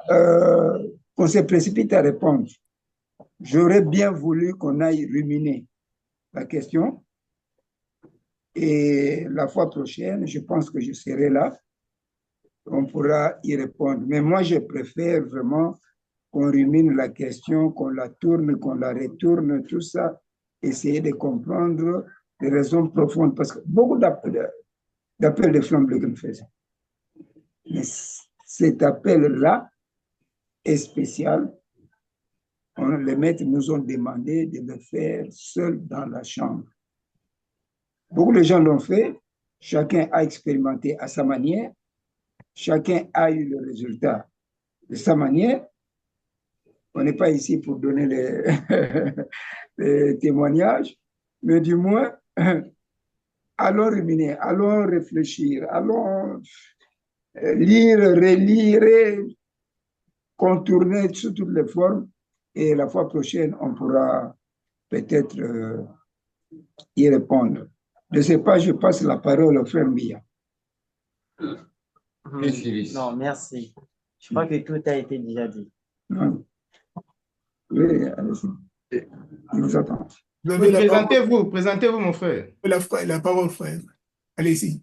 L: qu'on se précipite à répondre. J'aurais bien voulu qu'on aille ruminer la question. Et la fois prochaine, je pense que je serai là. On pourra y répondre. Mais moi, je préfère vraiment qu'on rumine la question, qu'on la tourne, qu'on la retourne, tout ça, essayer de comprendre les raisons profondes. Parce que beaucoup d'appels de flammes bleues que nous faisons. Mais cet appel-là est spécial. Les maîtres nous ont demandé de le faire seul dans la chambre. Beaucoup de gens l'ont fait. Chacun a expérimenté à sa manière. Chacun a eu le résultat de sa manière. On n'est pas ici pour donner les témoignages, mais du moins, allons ruminer, allons réfléchir, allons lire, relire, contourner sous toutes les formes et la fois prochaine, on pourra peut-être y répondre. Je ne sais pas, je passe la parole au frère Mia.
I: Non, merci. Je crois que tout a été déjà dit.
L: Non. Oui, allez-y. Il vous attend.
E: Oui, présentez-vous, mon frère.
B: La parole, frère. Allez-y.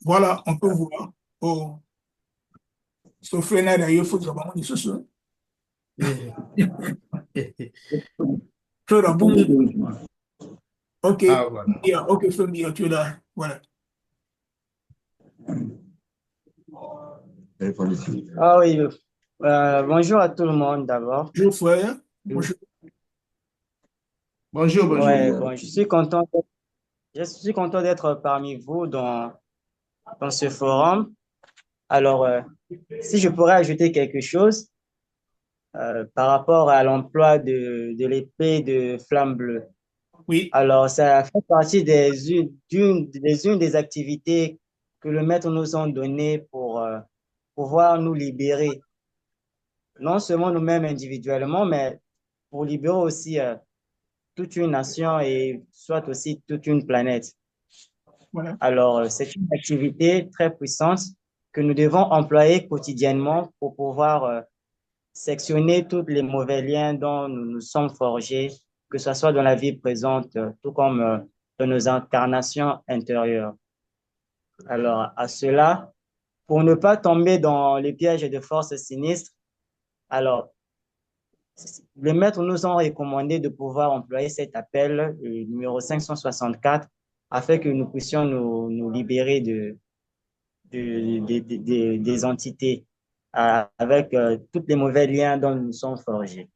B: Voilà, on peut voir. Oh. Sauf que là, il faut que je ce soir. Ok.
E: Ah, voilà.
B: Ok, Femi, tu es là. Voilà.
I: Ah oui, bonjour à tout le monde d'abord.
B: Bonjour, frère. Bonjour.
E: Bonjour.
I: Ouais, bon, je suis content d'être parmi vous dans ce forum. Alors, si je pourrais ajouter quelque chose par rapport à l'emploi de l'épée de flamme bleue.
B: Oui.
I: Alors, ça fait partie d'une des activités que le maître nous a données pour pouvoir nous libérer, non seulement nous-mêmes individuellement, mais pour libérer aussi toute une nation et soit aussi toute une planète.
B: Voilà.
I: Alors, c'est une activité très puissante que nous devons employer quotidiennement pour pouvoir sectionner tous les mauvais liens dont nous nous sommes forgés, que ce soit dans la vie présente, tout comme dans nos incarnations intérieures. Alors, à cela, pour ne pas tomber dans les pièges de forces sinistres, alors, les maîtres nous ont recommandé de pouvoir employer cet appel, numéro 564, afin que nous puissions nous libérer des entités avec tous les mauvais liens dont nous sommes forgés.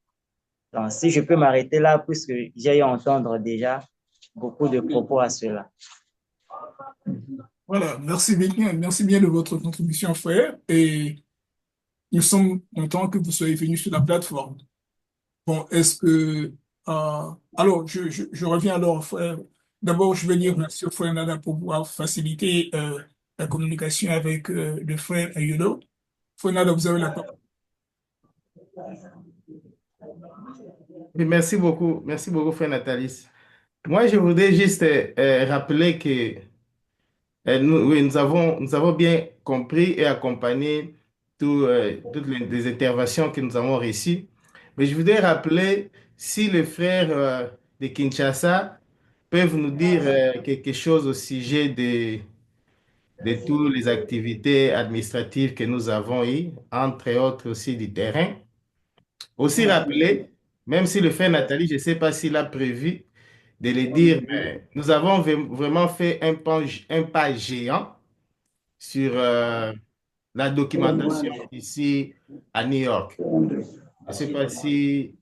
I: Donc, si je peux m'arrêter là, puisque j'ai eu à entendre déjà beaucoup de propos à cela.
B: Voilà, merci bien de votre contribution, frère. Et nous sommes contents que vous soyez venus sur la plateforme. Bon, est-ce que... alors, je reviens alors, frère. D'abord, je vais dire merci au frère Nada pour pouvoir faciliter la communication avec le frère Ayolo. Frère Nada, vous avez la parole.
E: Merci beaucoup, frère Nathalie. Moi, je voudrais juste rappeler que nous avons bien compris et accompagné toutes les interventions que nous avons reçues. Mais je voudrais rappeler si les frères de Kinshasa peuvent nous dire quelque chose au sujet de toutes les activités administratives que nous avons eues, entre autres aussi du terrain. Aussi rappeler, même si le frère Nathalie, je ne sais pas s'il a prévu de le dire, mais nous avons vraiment fait un pas géant sur la documentation ici à New York. Je ne sais pas si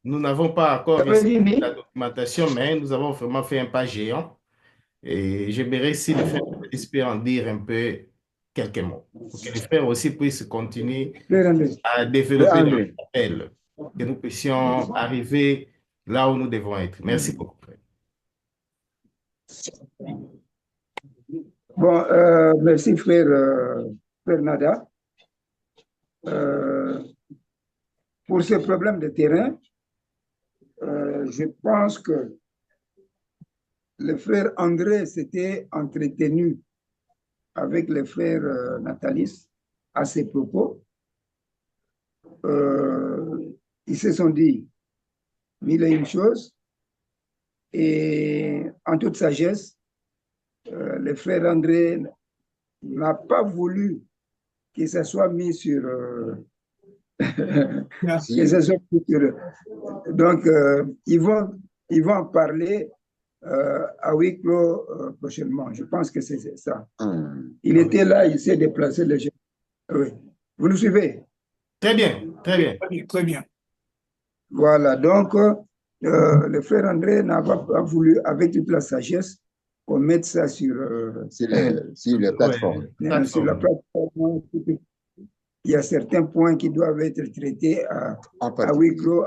E: nous n'avons pas encore réussi la documentation, mais nous avons vraiment fait un pas géant. Et j'aimerais si le frère peut en dire un peu quelques mots, pour que les frères aussi puissent continuer à développer notre appel, que nous puissions arriver là où nous devons être. Merci beaucoup, frère.
L: Bon, merci frère Nada. Pour ce problème de terrain, je pense que le frère André s'était entretenu avec le frère Nathalie à ces propos. Ils se sont dit mille et une choses et en toute sagesse, le frère André n'a pas voulu que ça soit mis sur... Donc, ils vont en parler à huis clos prochainement. Je pense que c'est ça. Il était là, il s'est déplacé. Oui. Vous nous suivez?
E: Très bien, très bien.
B: Très bien.
L: Voilà, donc le frère André n'a pas voulu, avec toute la sagesse, qu'on mette ça sur
K: la plateforme.
L: Sur la plateforme. Il y a certains points qui doivent être traités à huis clos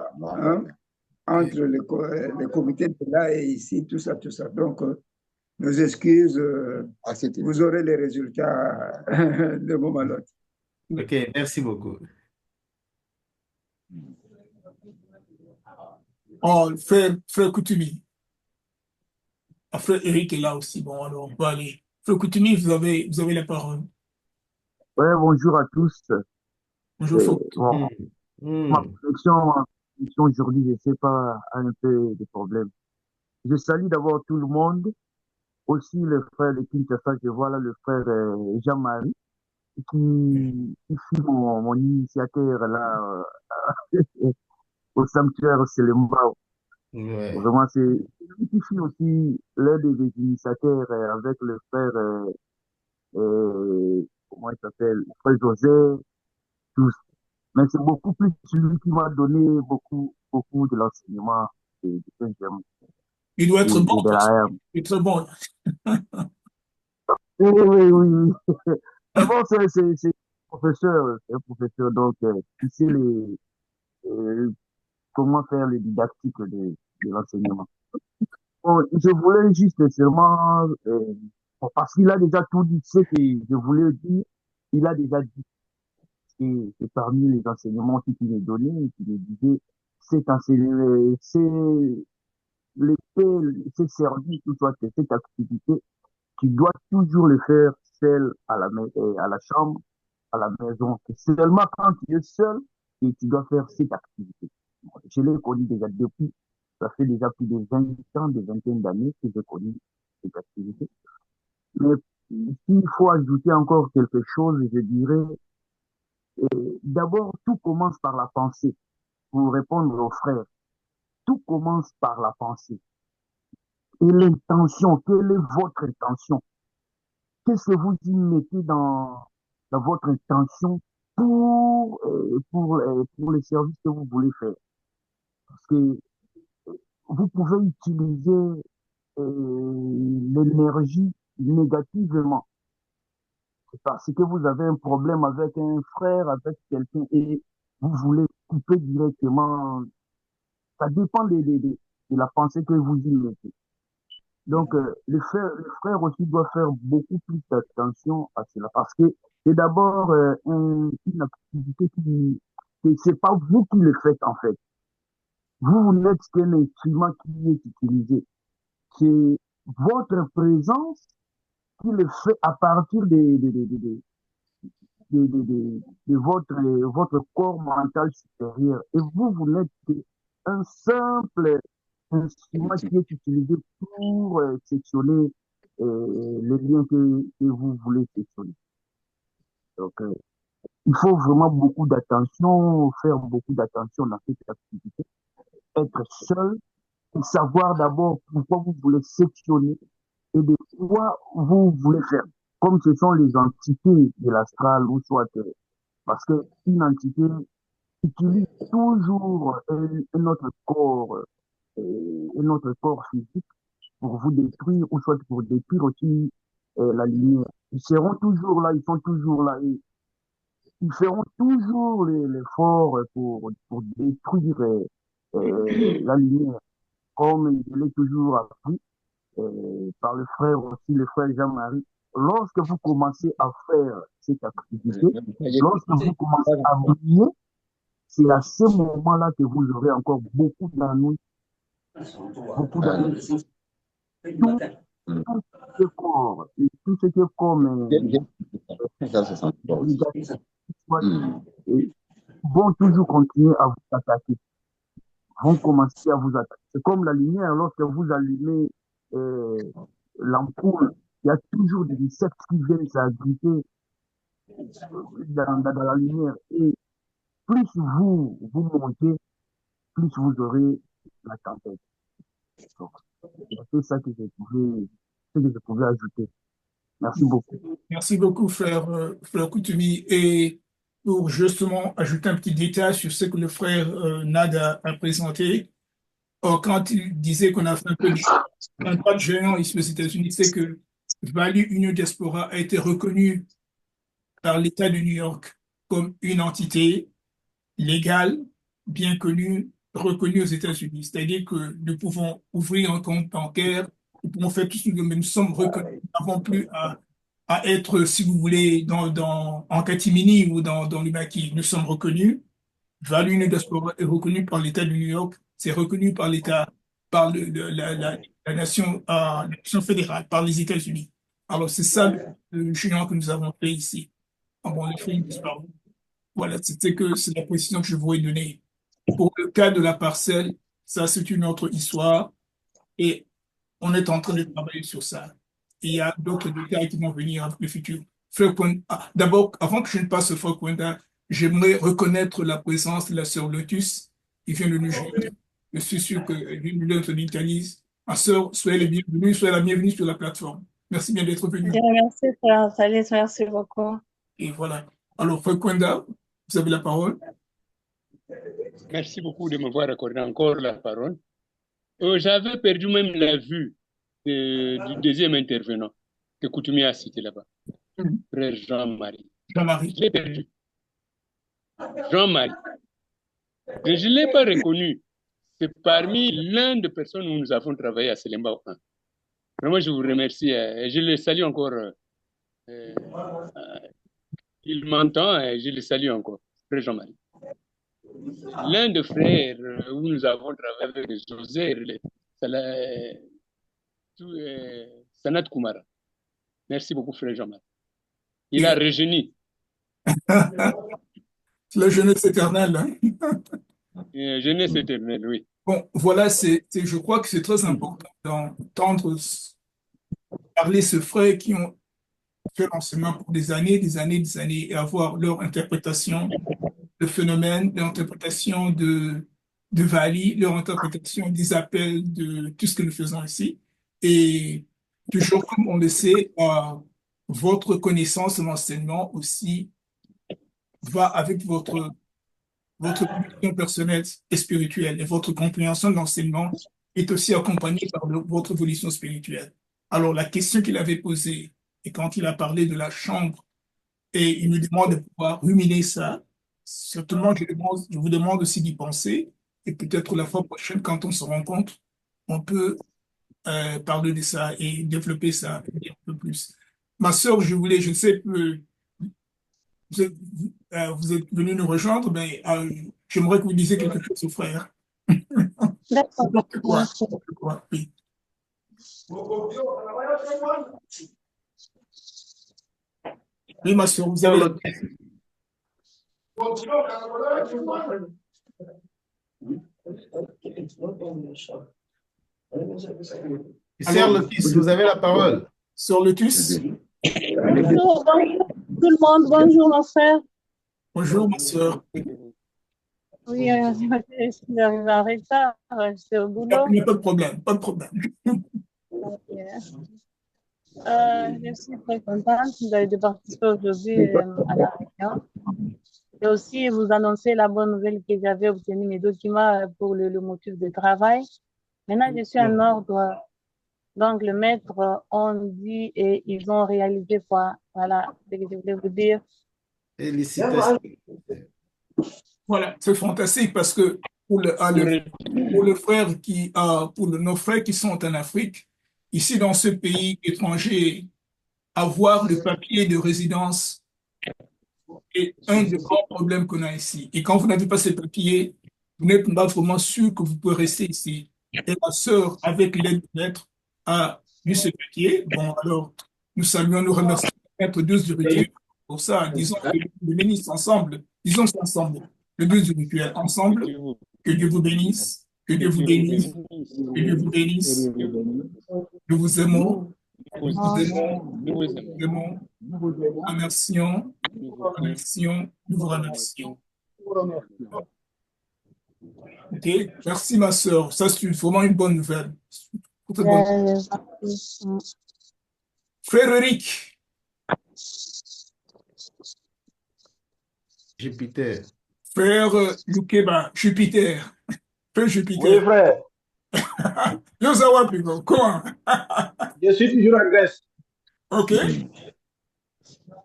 L: entre le comité de là et ici, tout ça. Donc, nos excuses.
K: C'était
L: Vous aurez les résultats de moment à l'autre.
E: Ok, merci beaucoup.
B: Oh, frère Coutumi. Ah, frère Eric est là aussi. Bon, alors on peut aller. Frère Coutumi, vous avez la parole.
M: Ouais, bonjour à tous.
B: Bonjour, frère.
M: Bon, ma connexion aujourd'hui, je ne sais pas, a un peu de problème. Je salue d'abord tout le monde, aussi le frère de Kinshasa, je vois là le frère Jean-Marie, qui fut mon initiateur là au sanctuaire Selembao.
E: Ouais.
M: Vraiment, c'est lui qui fut aussi l'un des initiateurs avec le frère, comment il s'appelle, le frère José, tous. Mais c'est beaucoup plus celui qui m'a donné beaucoup de l'enseignement de Saint-Germain
B: Il doit être bon
M: et de
B: parce
M: la
B: qu'il est très bon.
M: Oui. Mais bon, c'est un professeur, donc il sait comment faire le didactique de l'enseignement. Bon, je voulais juste seulement, bon, parce qu'il a déjà tout dit, ce que je voulais dire, il a déjà dit que parmi les enseignements qu'il me donnait, qu'il me disait, c'est enseignement, c'est ce service, ou soit cette activité, tu dois toujours le faire seul à la chambre, à la maison. C'est seulement quand tu es seul que tu dois faire cette activité. Je l'ai connu déjà depuis, ça fait déjà plus de 20 ans, de vingtaine d'années que j'ai connu cette activité. Mais s'il faut ajouter encore quelque chose, je dirais, d'abord, tout commence par la pensée. Pour répondre aux frères, tout commence par la pensée. Et l'intention, quelle est votre intention? Qu'est-ce que vous y mettez dans votre intention pour les services que vous voulez faire? Parce que vous pouvez utiliser l'énergie négativement. C'est parce que vous avez un problème avec un frère, avec quelqu'un, et vous voulez couper directement. Ça dépend de la pensée que vous y mettez. Donc, les frères aussi doivent faire beaucoup plus attention à cela parce que c'est d'abord une activité c'est pas vous qui le faites en fait. Vous n'êtes qu'un instrument qui est utilisé. C'est votre présence qui le fait à partir de votre corps mental supérieur. Et vous n'êtes qu'un simple instrument qui est utilisé pour sectionner les liens que vous voulez sectionner. Donc, il faut vraiment beaucoup d'attention, faire beaucoup d'attention dans cette activité, être seul et savoir d'abord pourquoi vous voulez sectionner et de quoi vous voulez faire. Comme ce sont les entités de l'astral ou soit, parce qu'une entité utilise toujours un autre corps physique pour vous détruire ou soit pour détruire aussi la lumière. Ils seront toujours là, ils sont toujours là et ils feront toujours l'effort pour détruire la lumière, comme je l'ai toujours appris par le frère aussi, le frère Jean-Marie. Lorsque vous commencez à faire cette activité, lorsque vous commencez à briller, c'est à ce moment-là que vous aurez encore beaucoup d'ennuis, beaucoup d'ennuis. Tout ce qui est corps, et tout ce qui est comme vont toujours continuer à vous attaquer, vont commencer à vous attaquer. C'est comme la lumière, lorsque vous allumez l'ampoule, il y a toujours des insectes qui viennent s'agripper dans la lumière. Et plus vous montez, plus vous aurez la tempête. C'est ça que je pouvais ajouter. Merci beaucoup.
B: Merci beaucoup, frère Coutumi. Et pour justement ajouter un petit détail sur ce que le frère Nada a présenté, quand il disait qu'on a fait un pas de géant ici aux États-Unis, c'est que Value Union Diaspora a été reconnu par l'État de New York comme une entité légale, bien connue, reconnue aux États-Unis. C'est-à-dire que nous pouvons ouvrir un compte bancaire nous pouvons faire tout ce que nous voulons, mais nous sommes reconnus. Nous n'avons plus à être, si vous voulez, en catimini ou dans le maquis. Nous sommes reconnus. Value Union Diaspora est reconnu par l'État de New York, c'est reconnu par l'État, par la nation fédérale, par les États-Unis. Alors, c'est ça le jugement que nous avons fait ici. Ah bon, les films disparus. Voilà, c'est la précision que je voulais donner. Pour le cas de la parcelle, ça, c'est une autre histoire et on est en train de travailler sur ça. Et il y a d'autres détails qui vont venir dans le futur. D'abord, avant que je ne passe au Frère Kwenda, j'aimerais reconnaître la présence de la sœur Lotus qui vient de nous joindre. Je suis sûr que l'une de l'Italie. Ma sœur, soyez la bienvenue sur la plateforme. Merci bien d'être venue.
N: Merci, frère Thalys, merci beaucoup.
B: Et voilà. Alors, Frère Kwenda, vous avez la parole.
G: Merci beaucoup de m'avoir accordé encore la parole. J'avais perdu même la vue du deuxième intervenant que Coutumier a cité là-bas, frère Jean-Marie.
B: Jean-Marie.
G: Je l'ai perdu. Jean-Marie. Mais je ne l'ai pas reconnu. C'est parmi l'un des personnes où nous avons travaillé à Selemba 1. Vraiment, je vous remercie et je le salue encore. Il m'entend et je le salue encore, frère Jean-Marie. L'un des frères où nous avons travaillé avec José, Sanat Kumara. Merci beaucoup, frère Jean-Marie. Il a rajeuni.
B: La jeunesse éternelle. Hein?
G: Jeunesse éternelle, oui.
B: Bon, voilà, je crois que c'est très important d'entendre parler ce frère qui ont fait l'enseignement pour des années et avoir leur interprétation de phénomènes, leur interprétation de Vali, leur interprétation des appels de tout ce que nous faisons ici. Et toujours comme on le sait, votre connaissance de l'enseignement aussi va avec votre évolution personnelle et spirituelle. Et votre compréhension de l'enseignement est aussi accompagnée par votre évolution spirituelle. Alors, la question qu'il avait posée, et quand il a parlé de la chambre, et il me demande de pouvoir ruminer ça, certainement, je vous demande aussi d'y penser, et peut-être la fois prochaine, quand on se rencontre, on peut parler de ça et développer ça un peu plus. Ma sœur, je sais que vous êtes venu nous rejoindre, mais j'aimerais que vous disiez quelque chose au frère.
N: D'accord.
B: Oui. Oui, ma soeur, vous avez la question.
E: Sœur Lotus, vous avez la parole.
B: Sœur Lotus.
N: Bonjour, tout le monde. Bonjour, mon frère.
B: Bonjour, ma soeur.
N: Oui, je suis arrivée en retard. C'est au boulot.
B: Il n'y a pas de problème, pas de problème.
N: Okay. Je suis très contente de participer aujourd'hui à la réunion. Et aussi, vous annoncer la bonne nouvelle que j'avais obtenu mes documents pour le motif de travail. Maintenant, je suis en ordre. Donc, le maître, on dit, et ils ont réalisé quoi. Voilà ce que je voulais vous dire.
E: Félicitations.
B: Voilà, c'est fantastique parce que pour le frère pour nos frères qui sont en Afrique, ici dans ce pays étranger, avoir le papier de résidence est un des grands problèmes qu'on a ici. Et quand vous n'avez pas ce papier, vous n'êtes pas vraiment sûr que vous pouvez rester ici. Et ma sœur, avec l'aide du maître, a eu ce papier. Bon, alors, nous saluons, nous remercions le maître Dieu du rituel pour ça. Disons que Dieu nous bénisse ensemble. Disons ça ensemble. Le Dieu du rituel ensemble. Que Dieu vous bénisse. Que Dieu vous bénisse. Que Dieu vous bénisse. Nous vous aimons. Nous vous aimons. Nous vous aimons. Nous vous remercions. Nous vous remercions. Nous vous remercions. Ok, merci ma soeur. Ça, c'est vraiment une bonne nouvelle. Frère Eric.
E: Jupiter.
B: Frère Lukeba, Jupiter. Frère Jupiter.
O: Oui, frère.
B: Yosawa Pigo, comment?
O: Je suis toujours en Grèce.
B: Ok.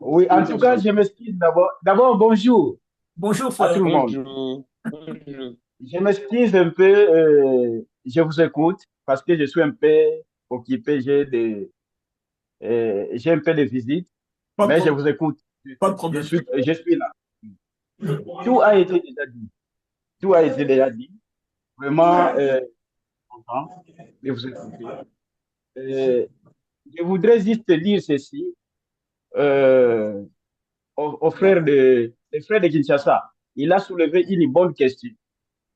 O: Oui, en tout cas, je m'excuse d'abord. D'abord, bonjour.
B: Bonjour, frère.
O: À tout le monde.
G: Bonjour.
O: Je m'excuse un peu, je vous écoute parce que je suis un peu occupé, j'ai un peu de visite,
B: Pas de
O: mais je
B: problème.
O: vous écoute.
B: Pas de problème.
O: Je suis là. Tout a été déjà dit. Tout a été déjà dit. Vraiment, content de vous écouter. Je voudrais juste dire ceci euh, au frère le frère de Kinshasa. Il a soulevé une bonne question.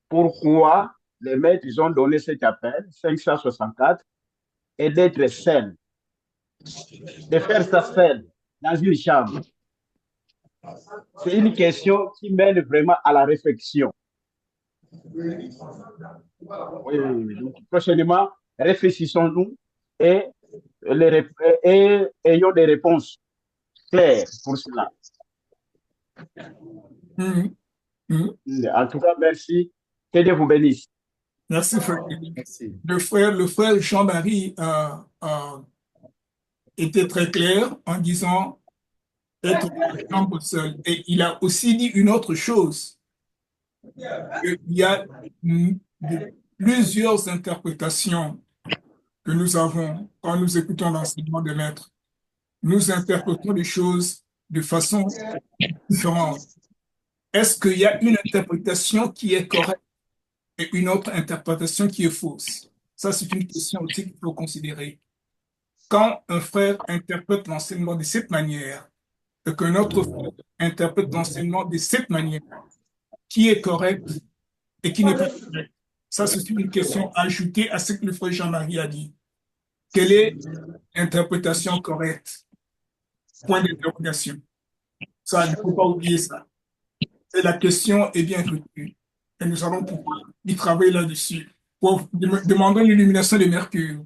O: Pourquoi les maîtres ils ont donné cet appel 564 et d'être seul, de faire ça seul dans une chambre? C'est une question qui mène vraiment à la réflexion. Oui, oui, oui. Donc, prochainement, réfléchissons-nous et, et ayons des réponses claires pour cela. En tout cas, merci. Que Dieu vous bénisse.
B: Merci, frère.
E: Merci.
B: Le frère Jean-Marie a été très clair en disant être dans la chambre seul. Et il a aussi dit une autre chose. Il y a plusieurs interprétations que nous avons quand nous écoutons l'enseignement des maîtres. Nous interprétons les choses de façon différente. Est-ce qu'il y a une interprétation qui est correcte et une autre interprétation qui est fausse? Ça, c'est une question aussi qu'il faut considérer. Quand un frère interprète l'enseignement de cette manière et qu'un autre frère interprète l'enseignement de cette manière, qui est correct et qui n'est pas correct? Ça, c'est une question ajoutée à ce que le frère Jean-Marie a dit. Quelle est l'interprétation correcte? Point d'interrogation. Ça, il ne faut pas oublier ça. Et la question est bien retenue. Et nous allons pouvoir y travailler là-dessus pour demander l'illumination de Mercure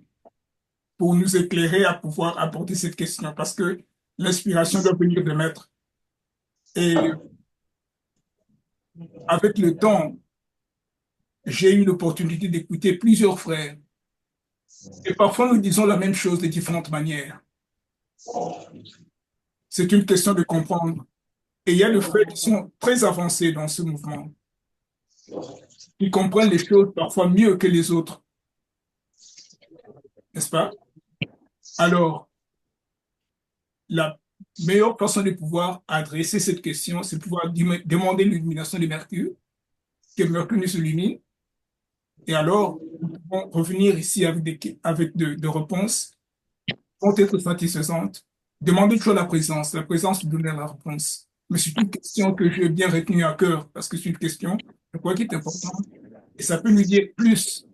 B: pour nous éclairer à pouvoir aborder cette question parce que l'inspiration doit venir de maître. Et avec le temps, j'ai eu l'opportunité d'écouter plusieurs frères. Et parfois, nous disons la même chose de différentes manières. C'est une question de comprendre. Et il y a des frères qui sont très avancés dans ce mouvement. Ils comprennent les choses parfois mieux que les autres. N'est-ce pas? Alors, la meilleure façon de pouvoir adresser cette question, c'est de pouvoir demander l'illumination de Mercure, que Mercure nous illumine. Et alors, nous pouvons revenir ici avec de réponses qui vont être satisfaisantes. Demandez toujours la présence nous donne la réponse. Mais c'est une question que j'ai bien retenue à cœur, parce que c'est une question, je crois, qui est importante. Et ça peut nous dire plus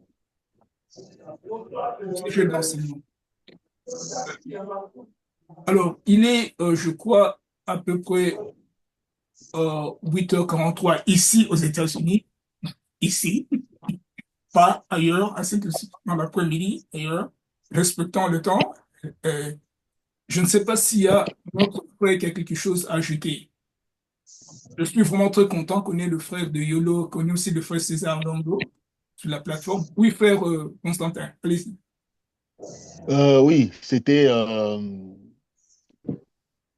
B: au sujet de l'enseignement. Alors, il est, je crois, à peu près 8h43 ici aux États-Unis, ici, pas ailleurs, à cette dans l'après-midi, ailleurs, respectant le temps. Je ne sais pas s'il y a notre frère qui a quelque chose à ajouter. Je suis vraiment très content qu'on ait le frère de Yolo, qu'on ait aussi le frère César Longo sur la plateforme. Oui, frère Constantin, allez-y.
J: Oui, c'était...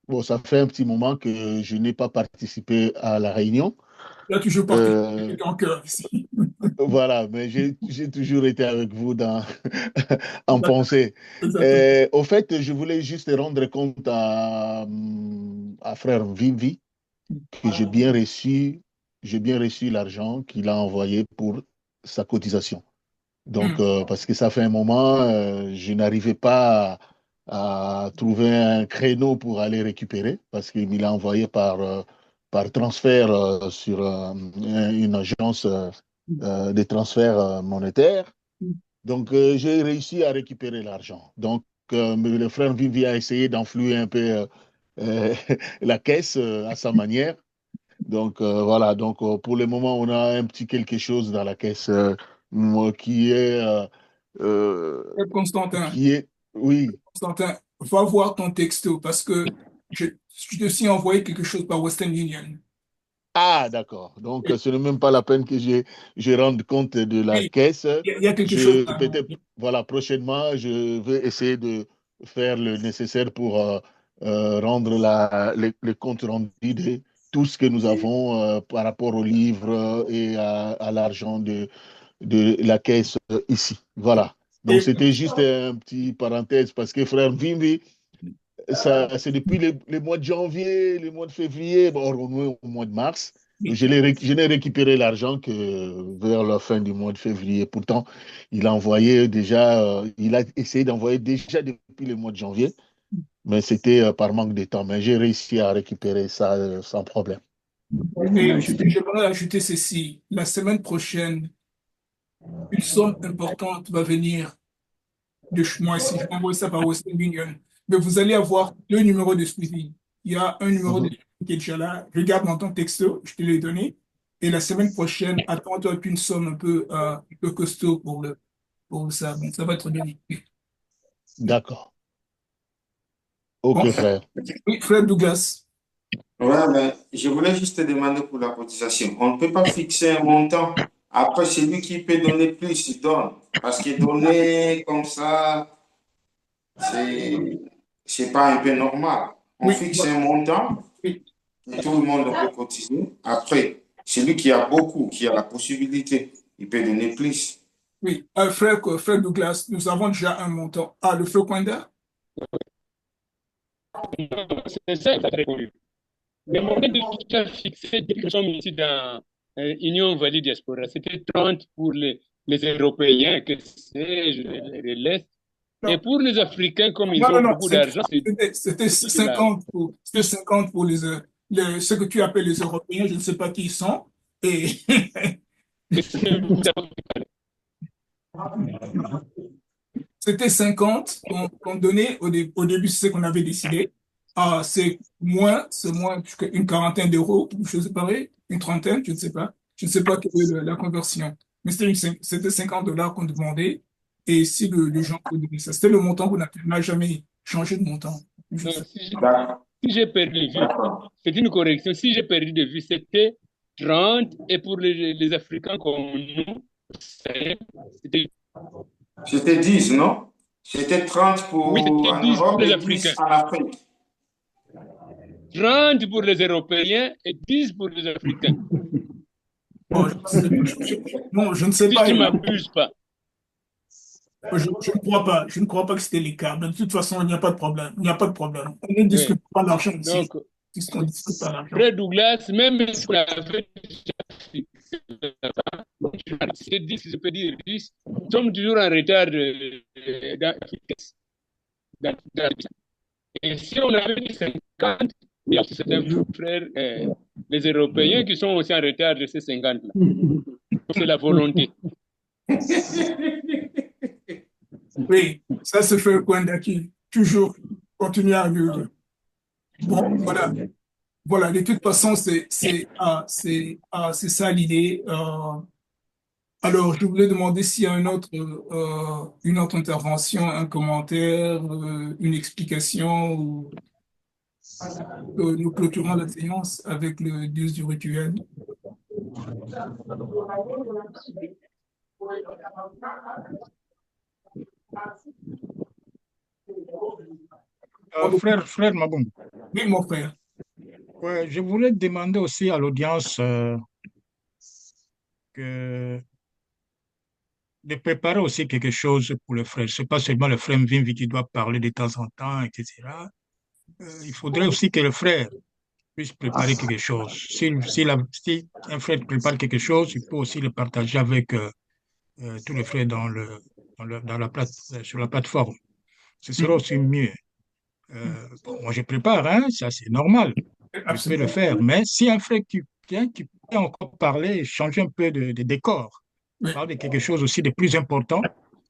J: bon, ça fait un petit moment que je n'ai pas participé à la réunion.
B: Là, toujours participé en cœur ici.
J: Voilà, mais j'ai toujours été avec vous en pensée. Au fait, je voulais juste rendre compte à frère Vivi que j'ai bien reçu l'argent qu'il a envoyé pour sa cotisation. Donc, parce que ça fait un moment, je n'arrivais pas à trouver un créneau pour aller récupérer parce qu'il me l'a envoyé par transfert sur une agence de transfert monétaire. Donc, j'ai réussi à récupérer l'argent. Donc, le frère Vivi a essayé d'enflouer un peu la caisse à sa manière. Donc, voilà. Donc, pour le moment, on a un petit quelque chose dans la caisse qui est...
B: Constantin,
J: qui est... Oui.
B: Constantin, va voir ton texto parce que je te suis envoyé quelque chose par Western Union.
J: Ah, d'accord. Donc, ce n'est même pas la peine que je rende compte de la caisse.
B: Il y a quelque chose.
J: Peut-être, voilà, prochainement, je vais essayer de faire le nécessaire pour rendre les comptes rendus de tout ce que nous avons par rapport au livre et à l'argent de la caisse ici. Voilà. Donc, c'était juste un petit parenthèse parce que frère Vimbi, c'est depuis les mois de janvier, les mois de février, bon, on est au mois de mars. Je n'ai récupéré l'argent que vers la fin du mois de février. Pourtant, il a envoyé déjà, il a essayé d'envoyer déjà depuis le mois de janvier, mais c'était par manque de temps. Mais j'ai réussi à récupérer ça sans problème.
B: Et j'aimerais ajouter ceci. La semaine prochaine, une somme importante va venir de moi si je envoie ça par Western Union. Mais vous allez avoir deux numéros de suivi. Il y a un numéro de suivi qui est déjà là. Regarde dans ton texto, je te l'ai donné. Et la semaine prochaine, attends-toi qu'une somme un peu costaud pour ça. Donc, ça va être bien.
J: D'accord. Ok,
B: Bon.
J: frère.
B: Oui, frère Douglas.
F: Ouais, mais je voulais juste te demander pour la cotisation. On ne peut pas fixer un montant. Après, celui qui peut donner plus, il donne. Parce que donner comme ça, c'est pas un peu normal. On fixe un montant et tout le monde peut cotiser. Après, celui qui a beaucoup, qui a la possibilité, il peut donner plus.
B: Oui, frère Douglas, nous avons déjà un montant. Ah, le frère Kwanda?
G: C'est ça, ça répondu. Le montant de déjà fixé depuis que nous sommes ici dans Union Valide Diaspora, c'était 30 pour les Européens, que sais-je, l'Est. Et pour les Africains, comme ils ont beaucoup d'argent,
B: c'était 50 pour ceux que tu appelles les Européens, je ne sais pas qui ils sont. Et c'était 50 qu'on donnait au début, c'est ce qu'on avait décidé. C'est moins qu'une quarantaine d'euros, quelque chose de pareil, une trentaine, je ne sais pas. Je ne sais pas quelle est la conversion. Mais c'était 50 dollars qu'on demandait. Et si les gens pouvaient donner ça, c'était le montant qu'on n'a jamais changé de montant.
G: Donc, si j'ai perdu de vue, c'est une correction. Si j'ai perdu de vue, c'était 30 et pour les Africains comme nous,
F: c'était 10, non? C'était 30 pour
G: oui, c'était 10
F: Europe
G: pour les
F: et
G: Africains.
F: 10 en Afrique.
G: 30 pour les Européens et 10 pour les Africains.
B: Bon, je ne sais pas.
G: Si tu ne m'abuses pas.
B: Je ne crois pas. Je ne crois pas que c'était le cas. Mais de toute façon, il n'y a pas de problème. Il n'y a pas de problème. On ne discute pas l'argent ici.
G: Donc,
B: on discute pas l'argent.
G: Frère Douglas, même si on avait déjà fixé, c'est 10, je peux dire 10, nous sommes toujours en retard et si on avait dit 50, il y a certains frères, les Européens, qui sont aussi en retard de ces 50-là. C'est la volonté.
B: Oui, ça se fait Kwanda qui toujours continue à nous. Bon, voilà. Voilà, de toute façon, c'est ça l'idée. Alors, je voulais demander s'il y a une autre intervention, un commentaire, une explication, ou nous clôturons la séance avec le Dieu du rituel.
A: Frère Maboum.
B: Oui, mon frère.
A: Ouais, je voulais demander aussi à l'audience de préparer aussi quelque chose pour le frère. Ce n'est pas seulement le frère Mvimvi qui doit parler de temps en temps, etc. Il faudrait aussi que le frère puisse préparer quelque chose. Si un frère prépare quelque chose, il peut aussi le partager avec tous les frères sur la plateforme. Ce sera aussi mieux. Bon, moi, je prépare, hein, ça c'est normal. Je peux le faire. Mais si un frère qui peut encore parler, changer un peu de décor, parler de quelque chose aussi de plus important,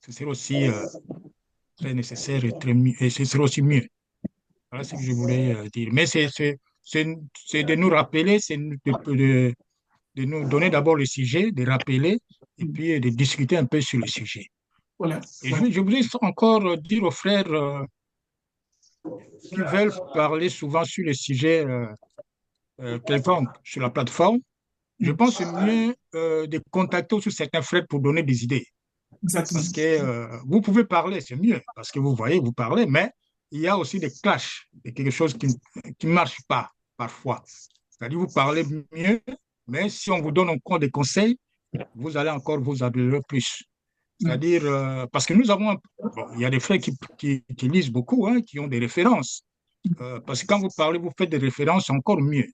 A: ce serait aussi très nécessaire et ce serait aussi mieux. Voilà ce que je voulais dire. Mais c'est de nous rappeler, c'est de nous donner d'abord le sujet, de rappeler et puis de discuter un peu sur le sujet.
B: Voilà.
A: Et je voulais encore dire aux frères qui veulent parler souvent sur le sujet quelconque sur la plateforme, je pense que c'est mieux de contacter aussi certains frères pour donner des idées.
B: Exactement.
A: Parce que vous pouvez parler, c'est mieux, parce que vous voyez, vous parlez, mais il y a aussi des clashs, quelque chose qui ne marche pas parfois. C'est-à-dire vous parlez mieux, mais si on vous donne encore des conseils, vous allez encore vous améliorer plus. C'est-à-dire, parce que nous avons, bon, il y a des frères qui lisent beaucoup, hein, qui ont des références. Parce que quand vous parlez, vous faites des références encore mieux.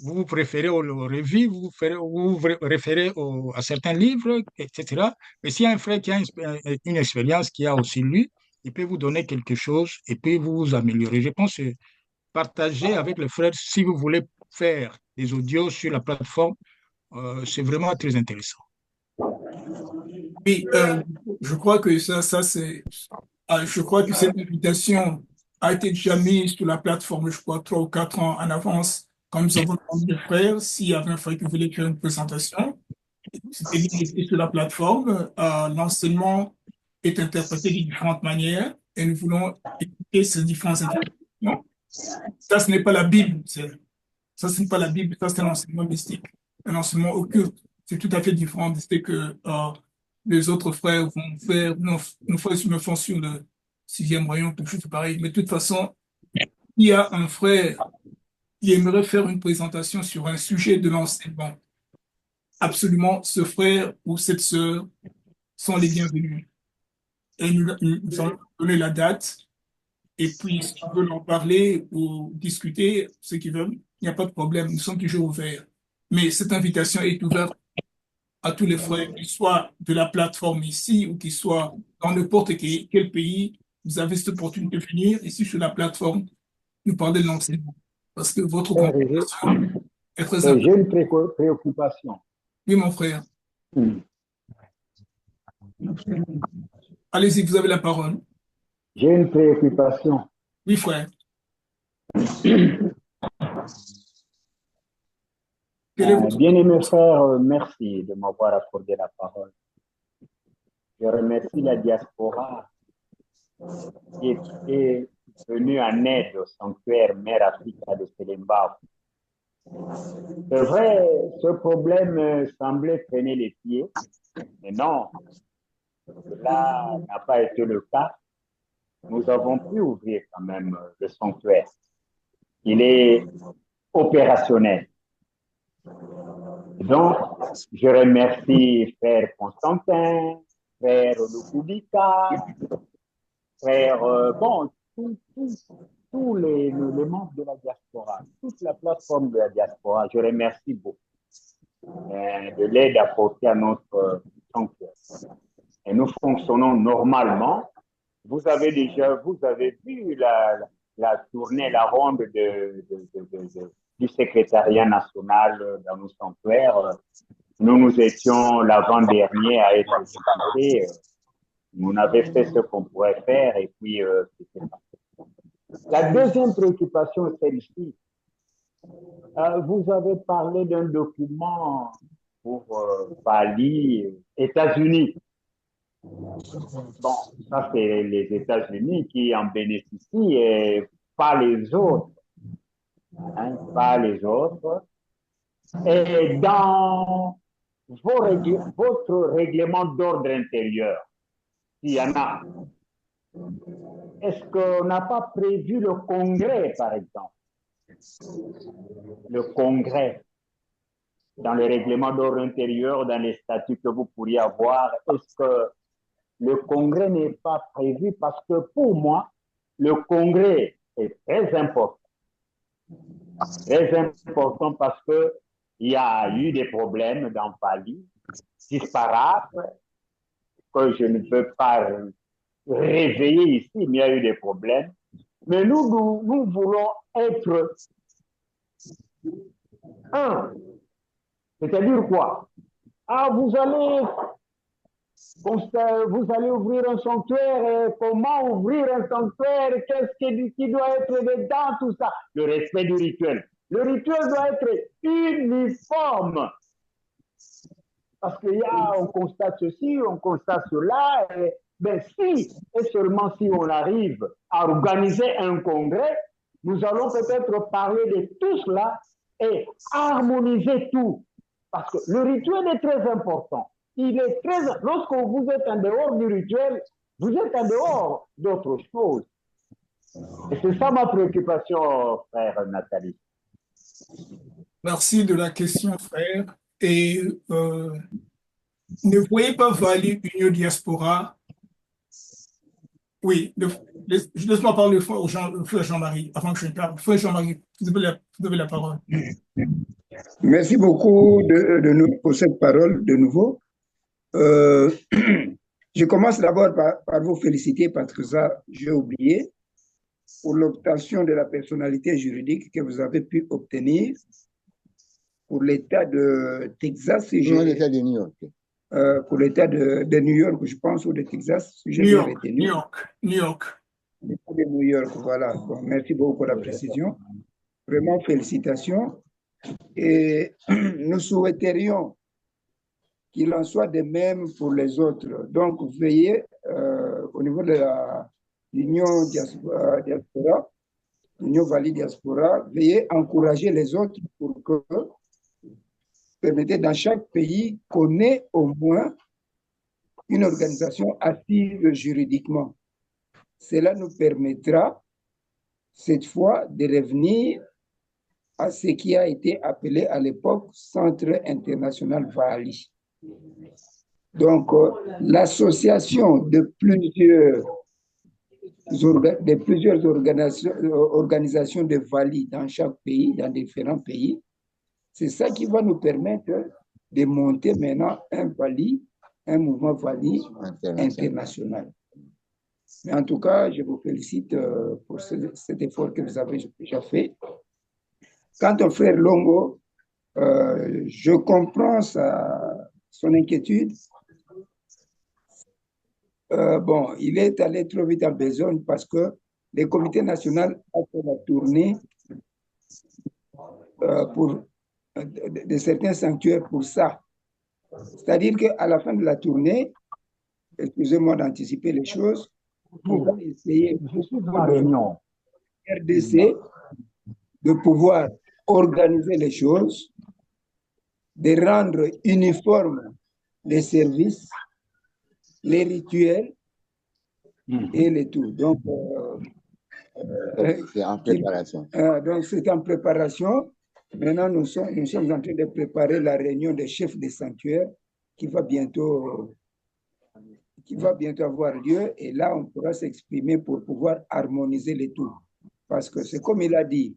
A: Vous vous préférez aux revues, vous vous référez à certains livres, etc. Mais s'il y a un frère qui a une expérience, qui a aussi lu, il peut vous donner quelque chose et puis vous vous améliorer. Je pense que partager avec les frères, si vous voulez faire des audios sur la plateforme, c'est vraiment très intéressant.
B: Oui, je crois que ça c'est, je crois que cette invitation a été déjà mise sur la plateforme, je crois, 3 ou 4 ans en avance, quand nous avons demandé aux frères s'il y avait un frère qui voulait faire une présentation. C'était bien écrit sur la plateforme. L'enseignement est interprété de différentes manières et nous voulons écouter ces différentes interprétations. Ça, ce n'est pas la Bible. Ça, ce n'est pas la Bible. Ça, c'est un enseignement mystique, un enseignement occulte. C'est tout à fait différent de ce que les autres frères vont faire. Nos frères me font sur le 6e royaume, quelque chose de pareil. Mais de toute façon, il y a un frère qui aimerait faire une présentation sur un sujet de l'enseignement. Absolument, ce frère ou cette sœur sont les bienvenus. Et nous allons donner la date. Et puis, s'ils veulent en parler ou discuter, ce qu'ils veulent, il n'y a pas de problème. Nous sommes toujours ouverts. Mais cette invitation est ouverte à tous les frères, qu'ils soient de la plateforme ici ou qu'ils soient dans n'importe quel pays. Vous avez cette opportunité de venir ici sur la plateforme, nous parler de l'enseignement. Parce que votre contribution est très importante.
D: J'ai une préoccupation.
B: Oui, mon frère. Allez-y, vous avez la parole.
D: J'ai une préoccupation.
B: Oui, frère.
D: Bien-aimé frère, merci de m'avoir accordé la parole. Je remercie la diaspora qui est venue en aide au sanctuaire Mère Africa de Selemba. C'est vrai, ce problème semblait freiner les pieds, mais non, cela n'a pas été le cas. Nous avons pu ouvrir quand même le sanctuaire. Il est opérationnel. Donc, je remercie frère Constantin, frère Lukubika, frère, tous les membres de la diaspora, toute la plateforme de la diaspora. Je remercie beaucoup de l'aide apportée à notre sanctuaire. Et nous fonctionnons normalement. Vous avez vu la tournée, la ronde du secrétariat national dans nos sanctuaires. Nous étions l'avant-dernier à être exécutés. On avait fait ce qu'on pourrait faire et puis c'était parti. La deuxième préoccupation est celle-ci. Vous avez parlé d'un document pour Bali, États-Unis. Bon, ça c'est les États-Unis qui en bénéficient et pas les autres. Pas les autres. Et dans votre règlement d'ordre intérieur, s'il y en a, est-ce qu'on n'a pas prévu le congrès, par exemple? Le congrès, dans le règlement d'ordre intérieur, dans les statuts que vous pourriez avoir, est-ce que le congrès n'est pas prévu? Parce que pour moi, le congrès est très important. Très important parce qu'il y a eu des problèmes dans Bali, disparates, que je ne peux pas réveiller ici, mais il y a eu des problèmes. Mais nous voulons être un. C'est-à-dire quoi? Vous allez ouvrir un sanctuaire. Comment ouvrir un sanctuaire? Qu'est-ce qui doit être dedans? Tout ça. Le respect du rituel. Le rituel doit être uniforme. Parce on constate ceci, on constate cela. Mais si et seulement si on arrive à organiser un congrès, nous allons peut-être parler de tout cela et harmoniser tout. Parce que le rituel est très important. Lorsque vous êtes en dehors du rituel, vous êtes en dehors d'autres choses. Et c'est ça ma préoccupation, frère Nathalie.
B: Merci de la question, frère. Et ne voyez pas Vali Union Diaspora. Oui, laisse-moi parler au frère Jean-Marie, avant que je ne parle. Frère Jean-Marie, vous avez la parole.
L: Merci beaucoup pour cette parole de nouveau. Je commence d'abord par vous féliciter parce que ça, j'ai oublié, pour l'obtention de la personnalité juridique que vous avez pu obtenir pour l'État de Texas. Si
K: Non, l'État de New York.
L: Pour l'État de New York, je pense, ou de Texas, si j'ai bien retenu.
B: New York.
L: L'État de New York, voilà. Bon, merci beaucoup pour la précision. Vraiment, félicitations. Et nous souhaiterions qu'il en soit de même pour les autres. Donc, veillez au niveau de l'Union Diaspora, l'Union Vali Diaspora, veillez à encourager les autres pour que, permettez, dans chaque pays, qu'on ait au moins une organisation assise juridiquement. Cela nous permettra, cette fois, de revenir à ce qui a été appelé à l'époque Centre international Vali. Donc, l'association de plusieurs organisations de Vali dans chaque pays, dans différents pays, c'est ça qui va nous permettre de monter maintenant un Vali, un mouvement Vali international. Mais en tout cas, je vous félicite pour cet effort que vous avez déjà fait. Quant au frère Longo, je comprends son inquiétude. Bon, il est allé trop vite en besogne parce que le comité national a fait la tournée de certains sanctuaires pour ça. C'est-à-dire qu'à la fin de la tournée, excusez-moi d'anticiper les choses, on va essayer RDC de pouvoir organiser les choses, de rendre uniformes les services, les rituels et les tout. Donc,
K: c'est en préparation.
L: Donc, c'est en préparation. Maintenant, nous sommes en train de préparer la réunion des chefs des sanctuaires qui va bientôt avoir lieu. Et là, on pourra s'exprimer pour pouvoir harmoniser les tout. Parce que c'est comme il a dit,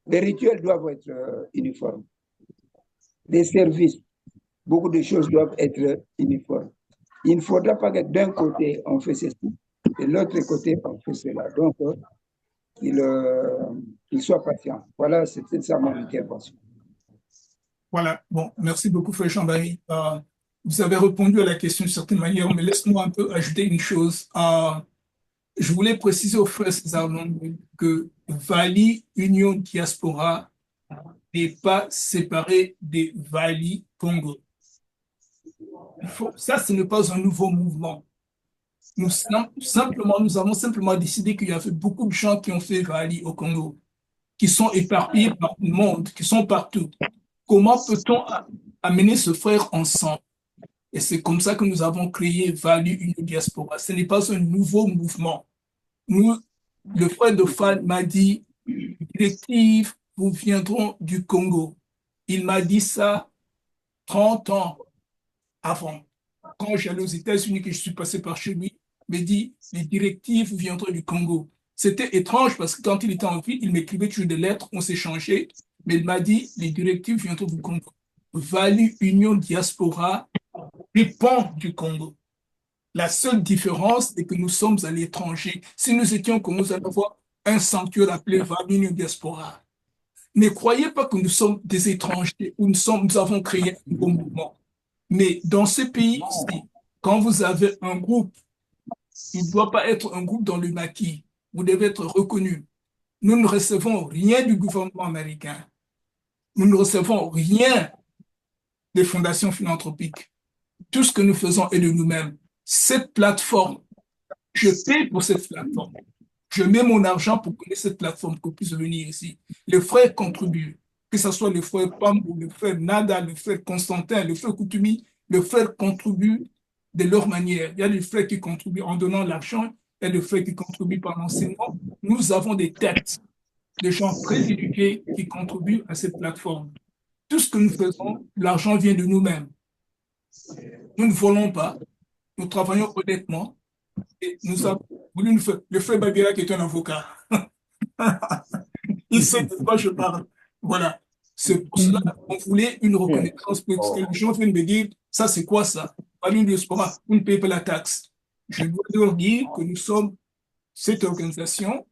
L: les rituels doivent être uniformes. Les services, beaucoup de choses doivent être uniformes. Il ne faudra pas que d'un côté, on fait ceci, et de l'autre côté, on fait cela. Donc, qu'il soit patient. Voilà, c'était ça mon intervention.
B: Voilà, bon, merci beaucoup, frère Jean-Marie. Vous avez répondu à la question d'une certaine manière, mais laisse-moi un peu ajouter une chose. Je voulais préciser au frère César Longo que Vali Union Diaspora n'est pas séparé des Vali Congo. Ça, ce n'est pas un nouveau mouvement. Nous avons simplement décidé qu'il y avait beaucoup de gens qui ont fait Vali au Congo, qui sont éparpillés par le monde, qui sont partout. Comment peut-on amener ce frère ensemble? Et c'est comme ça que nous avons créé Vali Union Diaspora. Ce n'est pas un nouveau mouvement. Le frère de Fall m'a dit, directive, vous viendront du Congo. Il m'a dit ça 30 ans avant. Quand j'allais aux États-Unis, que je suis passé par chez lui, il m'a dit, les directives viendront du Congo. C'était étrange parce que quand il était en vie, il m'écrivait toujours des lettres, on s'échangeait, mais il m'a dit, les directives viendront du Congo. Vali Union Diaspora dépend du Congo. La seule différence est que nous sommes à l'étranger. Si nous étions comme nous allons avoir un sanctuaire appelé Vali Union Diaspora. Ne croyez pas que nous sommes des étrangers ou nous avons créé un nouveau mouvement. Mais dans ce pays-ci, quand vous avez un groupe, il ne doit pas être un groupe dans le maquis. Vous devez être reconnu. Nous ne recevons rien du gouvernement américain. Nous ne recevons rien des fondations philanthropiques. Tout ce que nous faisons est de nous-mêmes. Cette plateforme, je paie pour cette plateforme. Je mets mon argent pour que cette plateforme puisse venir ici. Les frères contribuent, que ce soit le frère Pambou, le frère Nada, le frère Constantin, le frère Koutumi, le frère contribue de leur manière. Il y a des frères qui contribuent en donnant l'argent, il y a des frères qui contribuent par l'enseignement. Nous avons des têtes, des gens très éduqués qui contribuent à cette plateforme. tout ce que nous faisons, l'argent vient de nous-mêmes. Nous ne volons pas, nous travaillons honnêtement et nous avons voulu nous faire. Le frère Babila qui est un avocat, il sait de quoi je parle. Voilà. C'est pour cela qu'on voulait une reconnaissance parce que les gens viennent me dire, ça c'est quoi ça? Value Diaspora, vous ne payez pas la taxe. Je dois leur dire que nous sommes cette organisation,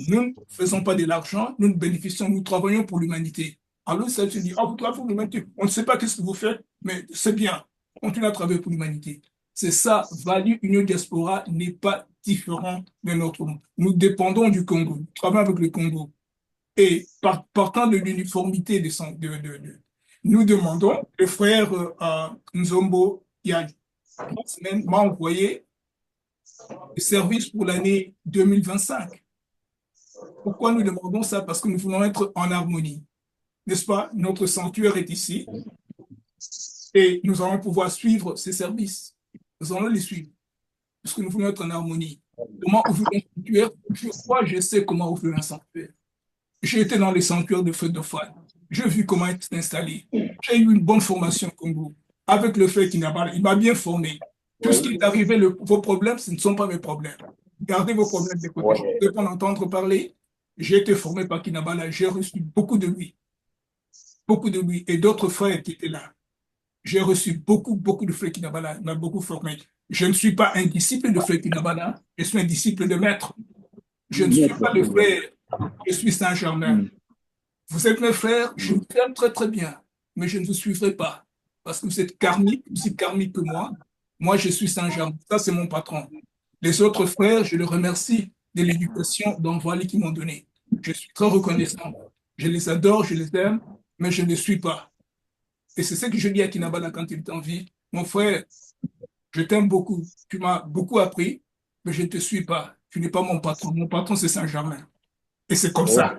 B: nous ne faisons pas de l'argent, nous bénéficions, nous travaillons pour l'humanité. Alors ça se dit, ah, vous travaillez pour l'humanité, on ne sait pas qu'est-ce que vous faites, mais c'est bien, continuez à travailler pour l'humanité. C'est ça, Value Union Diaspora n'est pas différent de notre monde. Nous dépendons du Congo, nous travaillons avec le Congo. Et partant de l'uniformité nous demandons, le frère Nzombo, il y a 3 semaines, m'a envoyé le service pour l'année 2025. Pourquoi nous demandons ça? Parce que nous voulons être en harmonie. N'est-ce pas? Notre sanctuaire est ici et nous allons pouvoir suivre ces services. Nous allons les suivre parce que nous voulons être en harmonie. Comment ouvrir un sanctuaire? Je sais comment ouvrir un sanctuaire. J'ai été dans les sanctuaires de feu de Fouad. J'ai vu comment être installé. J'ai eu une bonne formation au Congo. Avec le fait qu'il m'a bien formé. Tout ce qui est arrivé, vos problèmes, ce ne sont pas mes problèmes. Gardez vos problèmes de côté. Je ne veux pas entendre parler. J'ai été formé par Kinabala. J'ai reçu beaucoup de lui. Beaucoup de lui. Et d'autres frères qui étaient là. J'ai reçu beaucoup de frères Kinabala. Il m'a beaucoup formé. Je ne suis pas un disciple de frère Kinabala. Je suis un disciple de maître. Je ne suis pas le frère. Je suis Saint-Germain. Vous êtes mes frères, je vous aime très très bien, mais je ne vous suivrai pas parce que vous êtes karmique, aussi karmique que moi. Moi, je suis Saint-Germain. Ça, c'est mon patron. Les autres frères, je les remercie de l'éducation d'Envoilé qu'ils m'ont donnée. Je suis très reconnaissant. Je les adore, je les aime, mais je ne les suis pas. Et c'est ce que je dis à Kinabala quand il est en vie. Mon frère, je t'aime beaucoup. Tu m'as beaucoup appris, mais je ne te suis pas. Tu n'es pas mon patron. Mon patron, c'est Saint-Germain. Et c'est comme ça.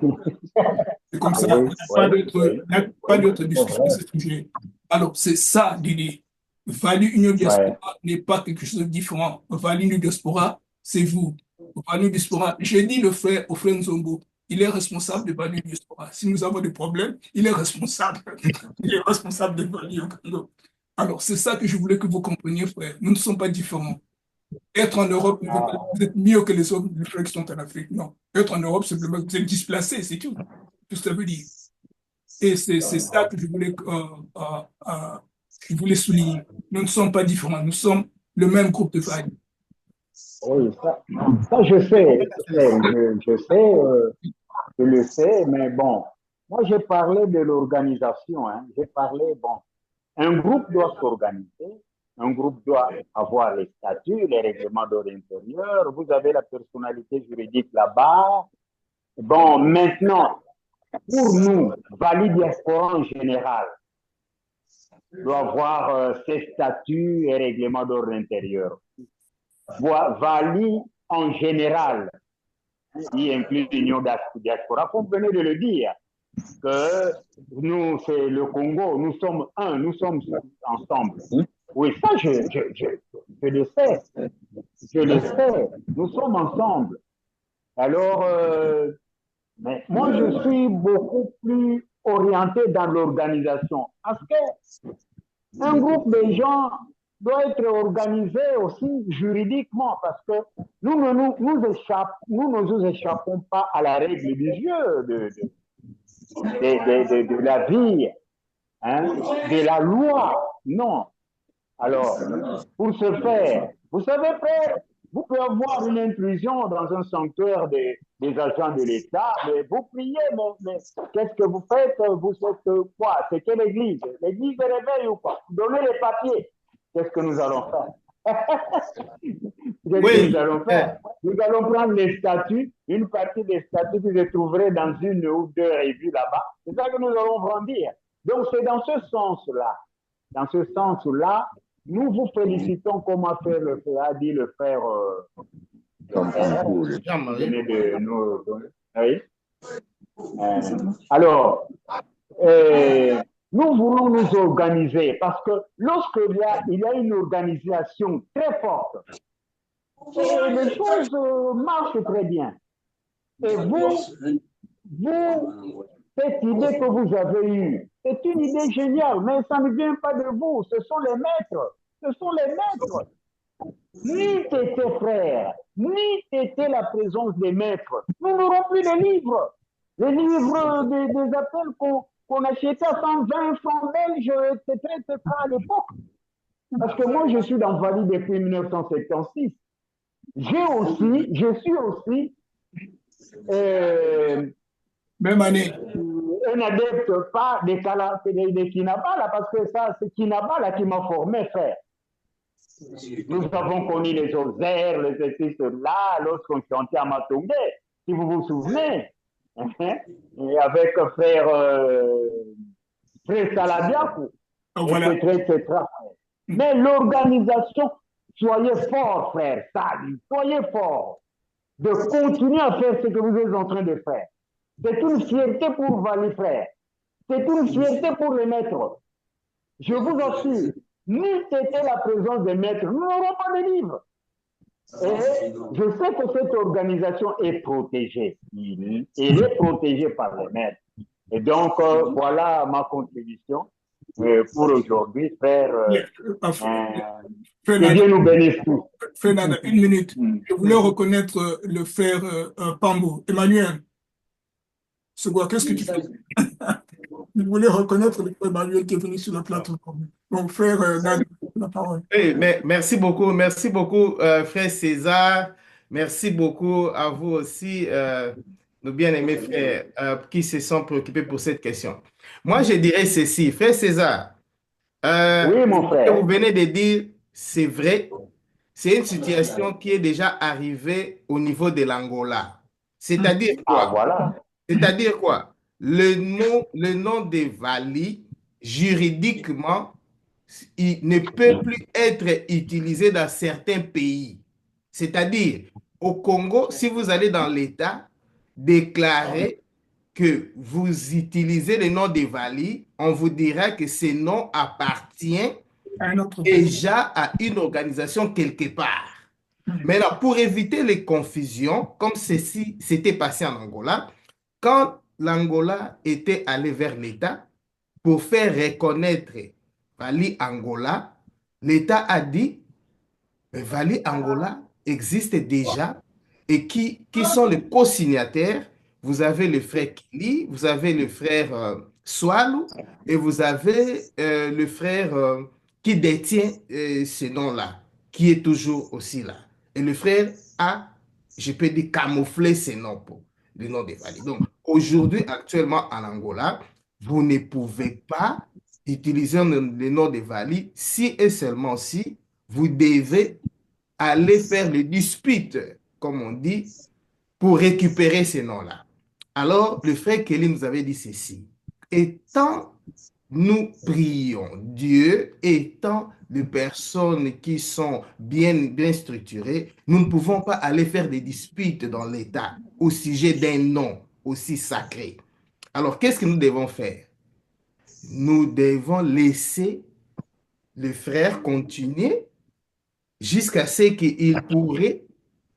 B: C'est comme ça. Il n'y a pas d'autre discussion sur ce sujet. Alors, c'est ça l'idée. Value Union Diaspora n'est pas quelque chose de différent. Value Union Diaspora, c'est vous. Value Diaspora, j'ai dit au frère Nzombo, il est responsable de Value Diaspora. Si nous avons des problèmes, il est responsable. Il est responsable de Value. Alors, c'est ça que je voulais que vous compreniez, frère. Nous ne sommes pas différents. Être en Europe, vous êtes mieux que les autres frères qui sont en Afrique. Non. Être en Europe, simplement, vous êtes displacé, c'est tout. Tout ce que ça veut dire. Et c'est ça que je voulais souligner. Nous ne sommes pas différents. Nous sommes le même groupe de vagues.
D: Oui, ça je sais. Je le sais, mais bon. Moi, j'ai parlé de l'organisation. Hein. J'ai parlé, bon, un groupe doit s'organiser. Un groupe doit avoir les statuts, les règlements d'ordre intérieur. Vous avez la personnalité juridique là-bas. Bon, maintenant, pour nous, Value Diaspora en général doit avoir ses statuts et règlements d'ordre intérieur. Value en général, qui inclut l'Union Diaspora, comme vous venez de le dire, que nous, c'est le Congo, nous sommes un, nous sommes ensemble. Oui, ça, je le sais. Je le sais. Nous sommes ensemble. Alors, mais moi, je suis beaucoup plus orienté dans l'organisation. Parce qu'un groupe de gens doit être organisé aussi juridiquement. Parce que nous ne nous échappons pas à la règle du jeu, de la vie, hein, de la loi. Non. Alors, pour ce faire, vous savez, frère, vous pouvez avoir une intrusion dans un sanctuaire des agents de l'État, mais vous priez, mais qu'est-ce que vous faites? Vous faites quoi? C'est quelle église? L'église de réveil ou quoi? Donnez les papiers. Qu'est-ce que nous allons faire? Que nous allons faire? Nous allons prendre les statuts, une partie des statuts que je trouverai dans une ou deux revues là-bas. C'est ça que nous allons brandir. Donc, c'est dans ce sens-là. Dans ce sens-là, nous vous félicitons, comme a dit le frère oui. Alors, nous voulons nous organiser parce que lorsqu'il y a une organisation très forte, les choses marchent très bien. Et vous cette idée que vous avez eue, c'est une idée géniale, mais ça ne vient pas de vous, ce sont les maîtres. Ce sont les maîtres. Ni t'étais frère, ni t'étais la présence des maîtres. Nous n'aurons plus les livres. Les livres des appels qu'on achetait à 120 francs belges, etc. à l'époque. Parce que moi, je suis dans Vali depuis 1976. Je suis aussi
B: même année.
D: Un adepte pas des Kinaba, là, parce que ça, c'est Kinaba là, qui m'a formé, frère. Nous avons connu les Ozer, les ceci, là, lorsqu'on chantait à Matongé, si vous vous souvenez. Et avec frère Saladiakou,
B: voilà.
D: etc. Mais l'organisation, soyez forts, frère, soyez forts de continuer à faire ce que vous êtes en train de faire. C'est une fierté pour Vali, frère. C'est une fierté pour les maîtres. Je vous assure, ni c'était la présence des maîtres, nous n'aurons pas de livres. Et je sais que cette organisation est protégée. Elle est protégée par les maîtres. Et donc, voilà ma contribution pour aujourd'hui, frère. Que Dieu nous bénisse tous.
B: Frère Nada, une minute. Je voulais reconnaître le frère Pambo. Emmanuel, c'est quoi? Qu'est-ce que tu fais? Je voulais reconnaître le frère Emmanuel qui est venu sur la plateforme. Donc, frère Nada, la parole.
E: Oui, mais merci beaucoup, frère César. Merci beaucoup à vous aussi, nos bien-aimés frères, qui se sont préoccupés pour cette question. Moi, je dirais ceci, frère César.
D: Oui, mon frère.
E: Ce que vous venez de dire, c'est vrai. C'est une situation qui est déjà arrivée au niveau de l'Angola. C'est-à-dire quoi?
D: Ah, voilà.
E: C'est-à-dire quoi? Le nom de Vali, juridiquement, il ne peut plus être utilisé dans certains pays. C'est-à-dire, au Congo, si vous allez dans l'État, déclarer que vous utilisez le nom de Vali, on vous dira que ce nom appartient déjà à une organisation quelque part. Maintenant, pour éviter les confusions, comme ceci s'était passé en Angola, quand l'Angola était allé vers l'État pour faire reconnaître Vali Angola, l'État a dit Vali Angola existe déjà et qui sont les co-signataires. Vous avez le frère Kili, vous avez le frère Swalou et vous avez le frère qui détient ce nom-là, qui est toujours aussi là. Et le frère a, je peux dire, camouflé ce nom pour le nom de Vali. Donc, aujourd'hui, actuellement en Angola, vous ne pouvez pas utiliser le nom de Vali si et seulement si vous devez aller faire le dispute, comme on dit, pour récupérer ces noms-là. Alors, le frère Kelly nous avait dit ceci. Étant nous prions Dieu, étant des personnes qui sont bien structurées, nous ne pouvons pas aller faire des disputes dans l'État au sujet d'un nom aussi sacré. Alors, qu'est-ce que nous devons faire? Nous devons laisser le frère continuer jusqu'à ce qu'il pourrait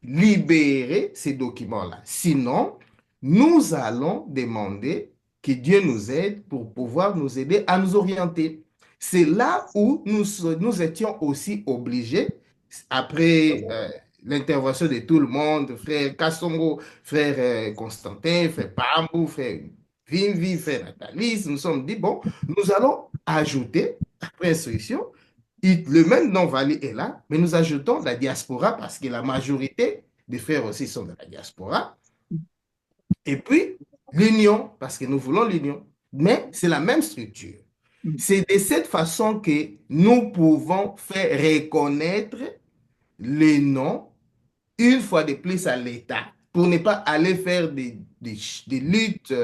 E: libérer ces documents-là. Sinon, nous allons demander que Dieu nous aide pour pouvoir nous aider à nous orienter. C'est là où nous étions aussi obligés, après l'intervention de tout le monde, frère Kassongo, frère Constantin, frère Pambou, frère Vimvi, frère Nathalie, nous sommes dit, bon, nous allons ajouter, après instruction, le même nom Vali est là, mais nous ajoutons la diaspora parce que la majorité des frères aussi sont de la diaspora. Et puis, l'union, parce que nous voulons l'union. Mais c'est la même structure. C'est de cette façon que nous pouvons faire reconnaître les noms une fois de plus à l'État pour ne pas aller faire des luttes,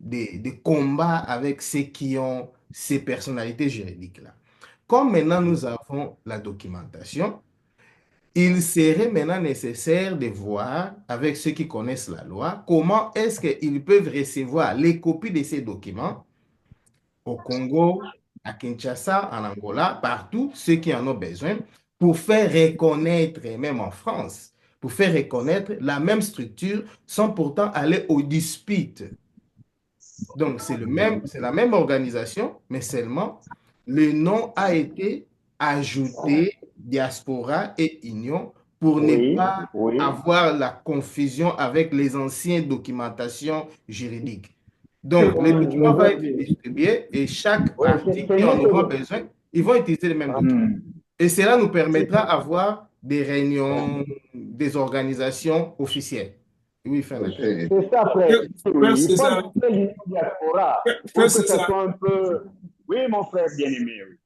E: des combats avec ceux qui ont ces personnalités juridiques-là. Comme maintenant nous avons la documentation, il serait maintenant nécessaire de voir avec ceux qui connaissent la loi comment est-ce qu'ils peuvent recevoir les copies de ces documents au Congo, à Kinshasa, en Angola, partout, ceux qui en ont besoin, pour faire reconnaître, même en France, pour faire reconnaître la même structure sans pourtant aller aux disputes Donc, c'est la même organisation, mais seulement le nom a été ajouté diaspora et union pour ne pas avoir la confusion avec les anciennes documentations juridiques. Donc, le document va être distribué et chaque article qui en aura besoin, ils vont utiliser le même document. Et cela nous permettra d'avoir des réunions, des organisations officielles. Oui, Fernand.
D: C'est ça, frère. Oui, il faut appeler l'union diaspora pour que ça soit un peu... Oui, mon frère bien-aimé. Oui.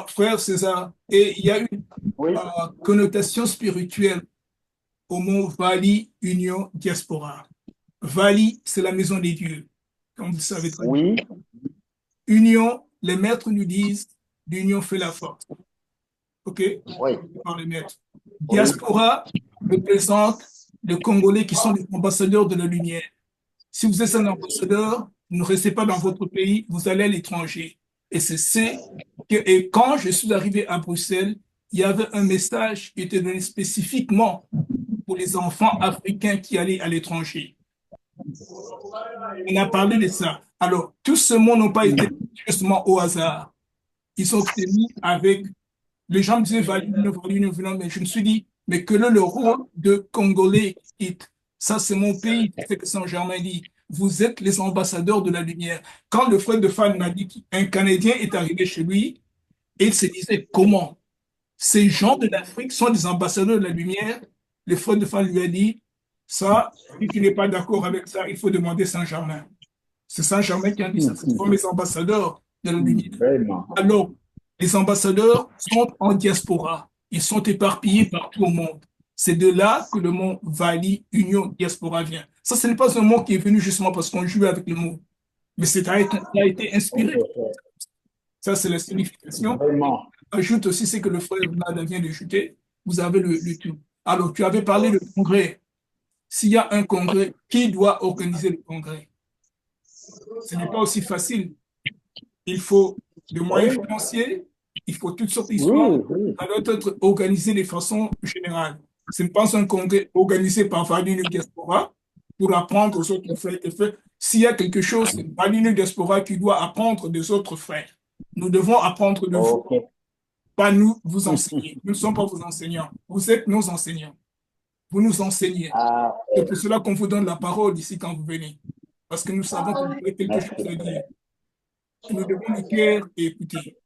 B: Frère César, et il y a une connotation spirituelle au mot Vali, union, diaspora. Vali, c'est la maison des dieux, comme vous savez très bien. Union, les maîtres nous disent, l'union fait la force. OK? Par les maîtres. Diaspora représente les Congolais qui sont les ambassadeurs de la lumière. Si vous êtes un ambassadeur, ne restez pas dans votre pays, vous allez à l'étranger. Et quand je suis arrivé à Bruxelles, il y avait un message qui était donné spécifiquement pour les enfants africains qui allaient à l'étranger. On a parlé de ça. Alors, tous ce monde n'ont pas été justement au hasard. Ils sont mis avec... Les gens me disaient, mais je me suis dit, mais quel est le rôle de Congolais? Ça, c'est mon pays, c'est ce que Saint-Germain dit. Vous êtes les ambassadeurs de la lumière. Quand le frère de Fan m'a dit qu'un Canadien est arrivé chez lui, il se disait, comment? Ces gens de l'Afrique sont des ambassadeurs de la lumière. Le frère de Fan lui a dit, ça, si tu n'es pas d'accord avec ça, il faut demander Saint-Germain. C'est Saint-Germain qui a dit ça, ce sont mes ambassadeurs de la lumière. Alors, les ambassadeurs sont en diaspora. Ils sont éparpillés partout au monde. C'est de là que le mot Vali, union, diaspora vient. Ça, ce n'est pas un mot qui est venu justement parce qu'on joue avec le mot, mais ça a été inspiré. Ça, c'est la signification. Ajoute aussi ce que le frère Nada vient d'ajouter. Vous avez le tout. Alors, tu avais parlé de congrès. S'il y a un congrès, qui doit organiser le congrès? Ce n'est pas aussi facile. Il faut des moyens financiers, il faut toutes sortes d'histoires. Ça doit être organisé de façon générale. Ce n'est pas un congrès organisé par Vali Diaspora pour apprendre aux autres frères et frères. S'il y a quelque chose, c'est Vali Diaspora qui doit apprendre des autres frères. Nous devons apprendre de vous, pas nous vous enseigner. Nous ne sommes pas vos enseignants. Vous êtes nos enseignants. Vous nous enseignez. C'est pour cela qu'on vous donne la parole ici quand vous venez. Parce que nous savons que vous avez quelque chose à dire. Nous devons le cœur et écouter.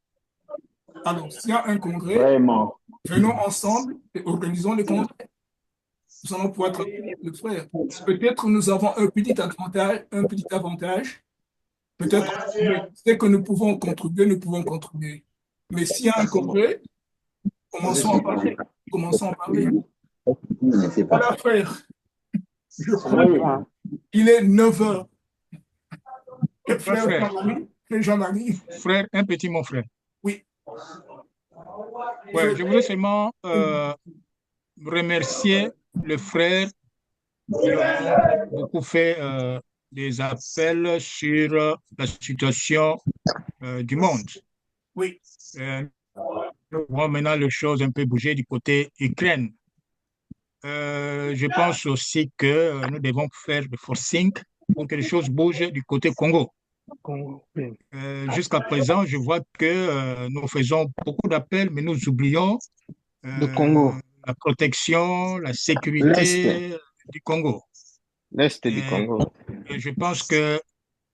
B: Alors, s'il y a un congrès, venons ensemble et organisons le congrès. Nous allons pouvoir travailler avec le frère. Peut-être nous avons un petit avantage. Peut-être c'est que nous pouvons contribuer. Mais s'il y a un congrès, commençons à parler. Voilà, frère. Je crois qu'il est 9 heures.
A: Frère
B: Jean-Marie.
A: Frère, un petit mon frère.
B: Oui.
A: Ouais, je voulais seulement remercier le frère qui a beaucoup fait des appels sur la situation du monde.
B: Oui.
A: Nous voyons maintenant les choses un peu bouger du côté Ukraine. Je pense aussi que nous devons faire le forcing pour que les choses bougent du côté Congo. Jusqu'à présent, je vois que nous faisons beaucoup d'appels, mais nous oublions la protection, la sécurité du Congo.
E: L'Est du Congo.
A: Et je pense que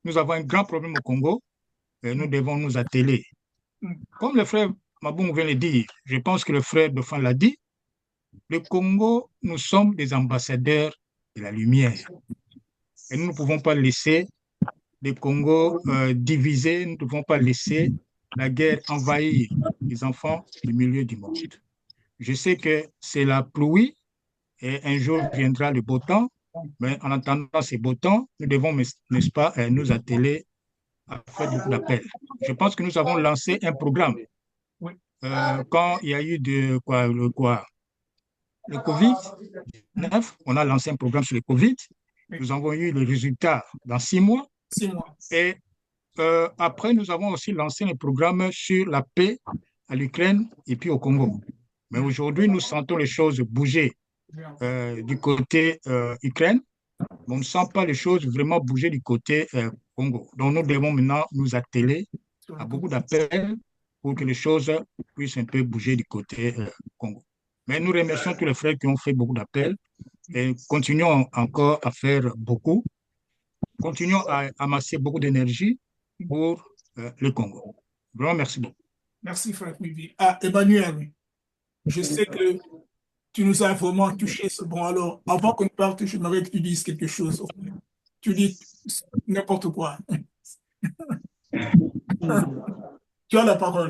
A: nous avons un grand problème au Congo et nous devons nous atteler. Comme le frère Maboum vient de le dire, je pense que le frère Dauphin l'a dit, le Congo, nous sommes des ambassadeurs de la lumière. Et nous ne pouvons pas laisser le Congo divisé, nous ne devons pas laisser la guerre envahir les enfants du milieu du monde. Je sais que c'est la pluie et un jour viendra le beau temps, mais en attendant ces beaux temps, nous devons, n'est-ce pas, nous atteler à faire beaucoup d'appels. Je pense que nous avons lancé un programme. Quand il y a eu le Covid-19, on a lancé un programme sur le Covid. Nous avons eu le résultat dans 6 mois.
B: 6 mois.
A: Et après, nous avons aussi lancé un programme sur la paix à l'Ukraine et puis au Congo. Mais aujourd'hui, nous sentons les choses bouger du côté Ukraine. On ne sent pas les choses vraiment bouger du côté Congo. Donc, nous devons maintenant nous atteler à beaucoup d'appels pour que les choses puissent un peu bouger du côté Congo. Mais nous remercions tous les frères qui ont fait beaucoup d'appels et continuons encore à faire beaucoup. Continuons à amasser beaucoup d'énergie pour le Congo. Vraiment, merci beaucoup.
B: Merci, frère Puivi. Ah, Emmanuel, je sais que tu nous as vraiment touché ce bon. Alors, avant qu'on parte, j'aimerais que tu dises quelque chose. Tu dis n'importe quoi. Tu as la parole.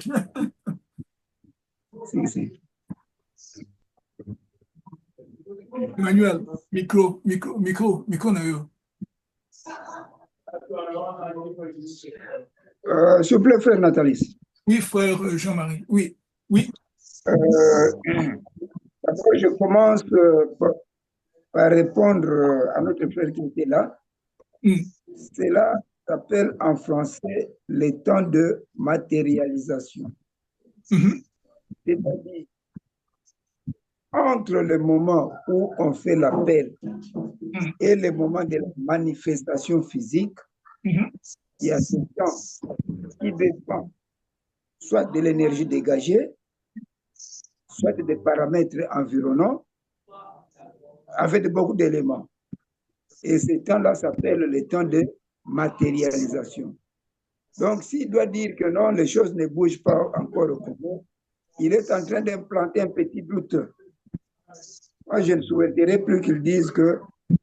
B: Emmanuel, micro, Nayo.
L: S'il vous plaît, frère Nathalie.
B: Oui, frère Jean-Marie. Oui.
L: D'abord, je commence par répondre à notre frère qui était là. Cela s'appelle en français les temps de matérialisation. C'est-à-dire, entre le moment où on fait l'appel et le moment de la manifestation physique, il y a ce temps qui dépend soit de l'énergie dégagée, soit des paramètres environnants, avec beaucoup d'éléments. Et ce temps-là s'appelle le temps de matérialisation. Donc, s'il doit dire que non, les choses ne bougent pas encore au Congo, il est en train d'implanter un petit doute. Moi, je ne souhaiterais plus qu'ils disent que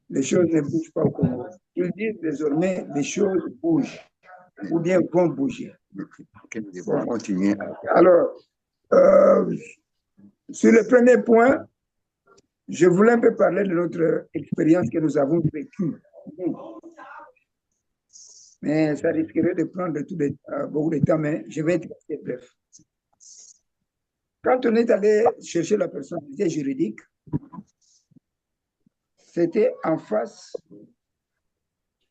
L: les choses ne bougent pas au Congo. Ils disent désormais les choses bougent ou bien vont bouger.
K: Bon, continuer.
L: Alors, sur le premier point, je voulais un peu parler de notre expérience que nous avons vécue. Mais ça risquerait de prendre beaucoup de temps, mais je vais être assez bref. Quand on est allé chercher la personnalité juridique, c'était en face,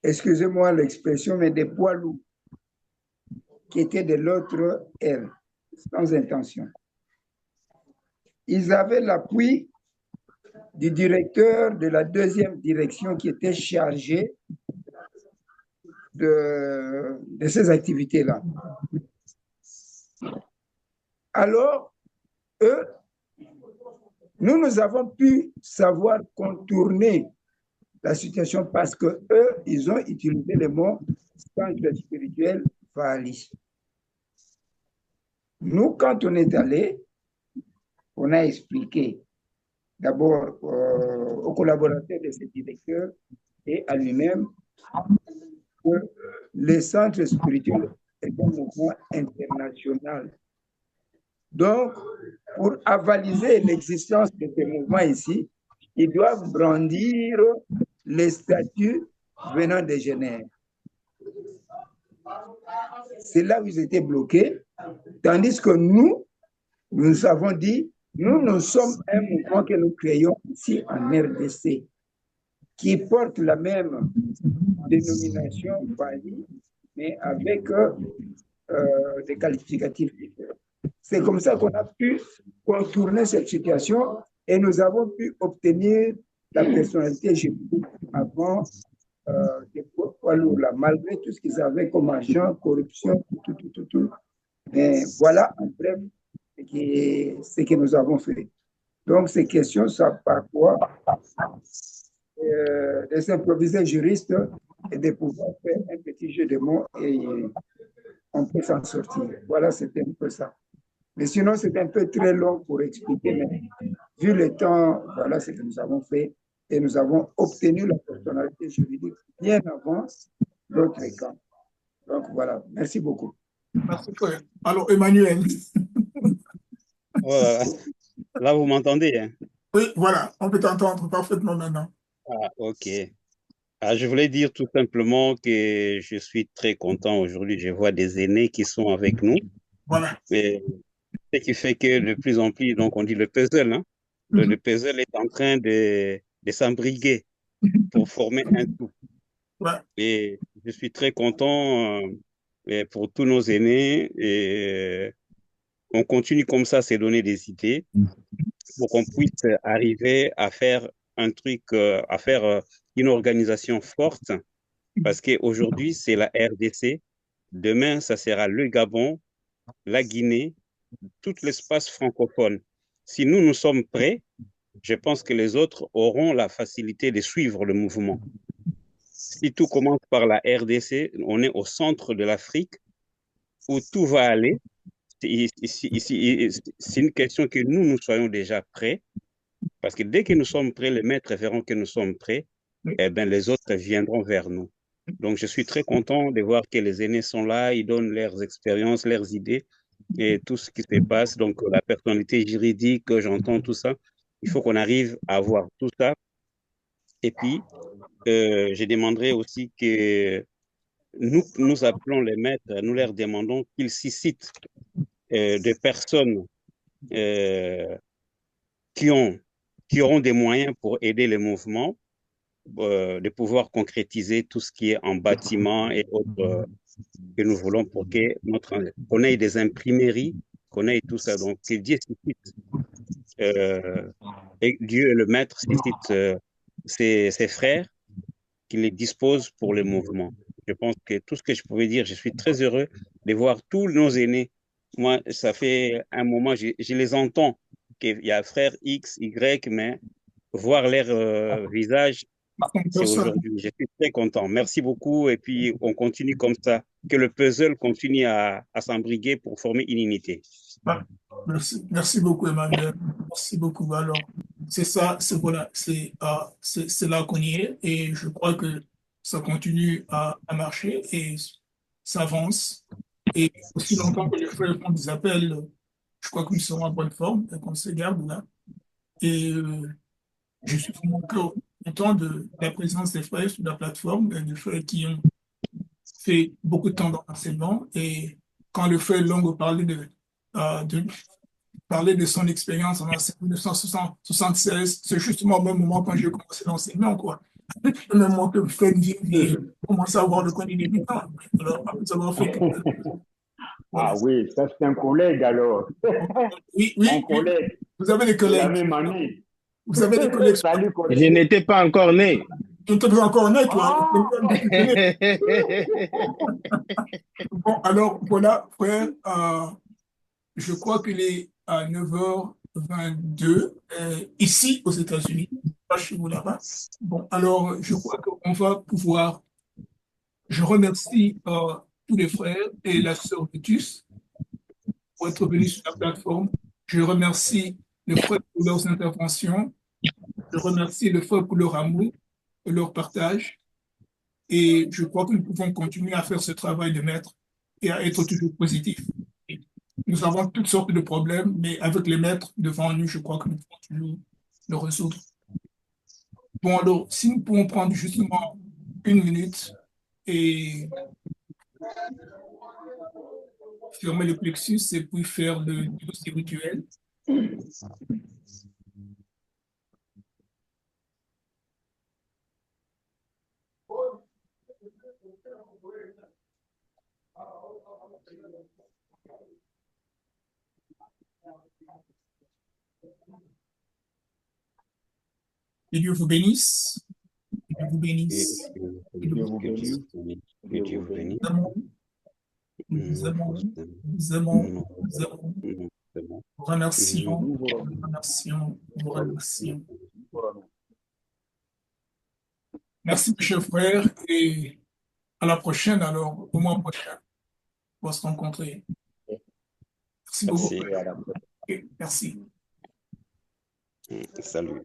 L: excusez-moi l'expression, mais des poids lourds qui étaient de l'autre aile, sans intention. Ils avaient l'appui du directeur de la deuxième direction qui était chargé de ces activités-là. Alors, eux, nous avons pu savoir contourner la situation parce que eux, ils ont utilisé le mot centre spirituel Vali. Nous, quand on est allé, on a expliqué d'abord aux collaborateurs de ce directeur et à lui-même que le centre spirituel est un mouvement international. Donc, pour avaliser l'existence de ce mouvement ici, ils doivent brandir les statuts venant de Genève. C'est là où ils étaient bloqués, tandis que nous avons dit, nous sommes un mouvement que nous créons ici en RDC, qui porte la même dénomination, mais avec des qualificatifs différents. C'est comme ça qu'on a pu contourner cette situation et nous avons pu obtenir la personnalité juridique avant des poids lourds là, malgré tout ce qu'ils avaient comme argent, corruption, tout. Mais voilà, en bref, ce que nous avons fait. Donc, ces questions sont parfois de s'improviser juriste et de pouvoir faire un petit jeu de mots et on peut s'en sortir. Voilà, c'était un peu ça. Mais sinon, c'est un peu très long pour expliquer, mais vu le temps, voilà ce que nous avons fait et nous avons obtenu la personnalité juridique bien avant l'autre camp. Donc voilà, merci beaucoup.
B: Merci, frère. Alors, Emmanuel.
P: Voilà. Là, vous m'entendez, hein?
B: Oui, voilà, on peut t'entendre parfaitement maintenant.
P: Ah, ok. Je voulais dire tout simplement que je suis très content aujourd'hui. Je vois des aînés qui sont avec nous.
B: Voilà.
P: Et ce qui fait que de plus en plus, donc on dit le puzzle, hein? Le puzzle est en train de s'embriguer pour former un tout.
B: Ouais.
P: Et je suis très content pour tous nos aînés. Et on continue comme ça à se donner des idées pour qu'on puisse arriver à faire un truc, à faire une organisation forte Parce qu'aujourd'hui, c'est la RDC. Demain, ça sera le Gabon, la Guinée, tout l'espace francophone. Si nous, nous sommes prêts, je pense que les autres auront la facilité de suivre le mouvement. Si tout commence par la RDC, on est au centre de l'Afrique où tout va aller. C'est une question que nous soyons déjà prêts. Parce que dès que nous sommes prêts, les maîtres verront que nous sommes prêts, eh bien, les autres viendront vers nous. Donc, je suis très content de voir que les aînés sont là, ils donnent leurs expériences, leurs idées et tout ce qui se passe. Donc, la personnalité juridique, j'entends tout ça. Il faut qu'on arrive à voir tout ça. Et puis, je demanderai aussi que nous appelons les maîtres, nous leur demandons qu'ils s'y citent des personnes qui auront des moyens pour aider les mouvements, de pouvoir concrétiser tout ce qui est en bâtiment et autres que nous voulons pour qu'on ait des imprimeries, qu'on ait tout ça. Donc, que Dieu suscite, et Dieu, le maître, suscite ses frères qui les disposent pour le mouvement. Je pense que tout ce que je pouvais dire, je suis très heureux de voir tous nos aînés. Moi, ça fait un moment, je les entends, qu'il y a frère X, Y, mais voir leur visage, c'est aujourd'hui. Je suis très content. Merci beaucoup. Et puis, on continue comme ça. Que le puzzle continue à s'embriguer pour former une unité.
B: Merci beaucoup, Emmanuel. Merci beaucoup. Alors, c'est ça, voilà, c'est là qu'on y est. Et je crois que ça continue à marcher et ça avance. Et aussi longtemps que les frères font des appels, je crois que nous serons en bonne forme et qu'on se garde là. Et je suis vraiment content de la présence des frères sur la plateforme, des frères qui ont fait beaucoup de temps dans l'enseignement. Et quand le frère Longo parlait parler de son expérience en 1976, c'est justement au même moment quand j'ai commencé l'enseignement, quoi. Le même moment que le frère Nvimbi commençait à avoir le coin des débutants. Alors, après avoir fait
L: Ah oui, ça c'est un collègue alors.
B: Oui,
L: Un collègue.
B: Vous avez des collègues.
L: La même année.
B: Vous avez des collègues.
L: Salut, collègue.
E: Je n'étais pas encore né.
B: Tu n'étais pas encore né, toi. Bon, alors voilà, frère, je crois qu'il est à 9h22 ici aux États-Unis, pas chez vous là-bas. Bon, alors je crois qu'on va pouvoir. Je remercie tous les frères et la sœur Vitus pour être venus sur la plateforme. Je remercie les frères pour leurs interventions. Je remercie les frères pour leur amour et leur partage. Et je crois que nous pouvons continuer à faire ce travail de maître et à être toujours positifs. Nous avons toutes sortes de problèmes, mais avec les maîtres devant nous, je crois que nous pouvons toujours le résoudre. Bon, alors, si nous pouvons prendre justement 1 minute et fermer le plexus et puis faire le dossier rituel. Que Dieu vous bénisse. Que Dieu vous bénisse. Que Dieu vous bénisse.
P: Que Dieu vous bénisse.
B: Nous vous aimons. Nous aimons. Nous aimons. Nous remercions. Nous remercions. Nous remercions. Merci, mes chers frères, et à la prochaine, alors, au mois prochain, on va se rencontrer. Merci beaucoup. Merci.
P: Salut.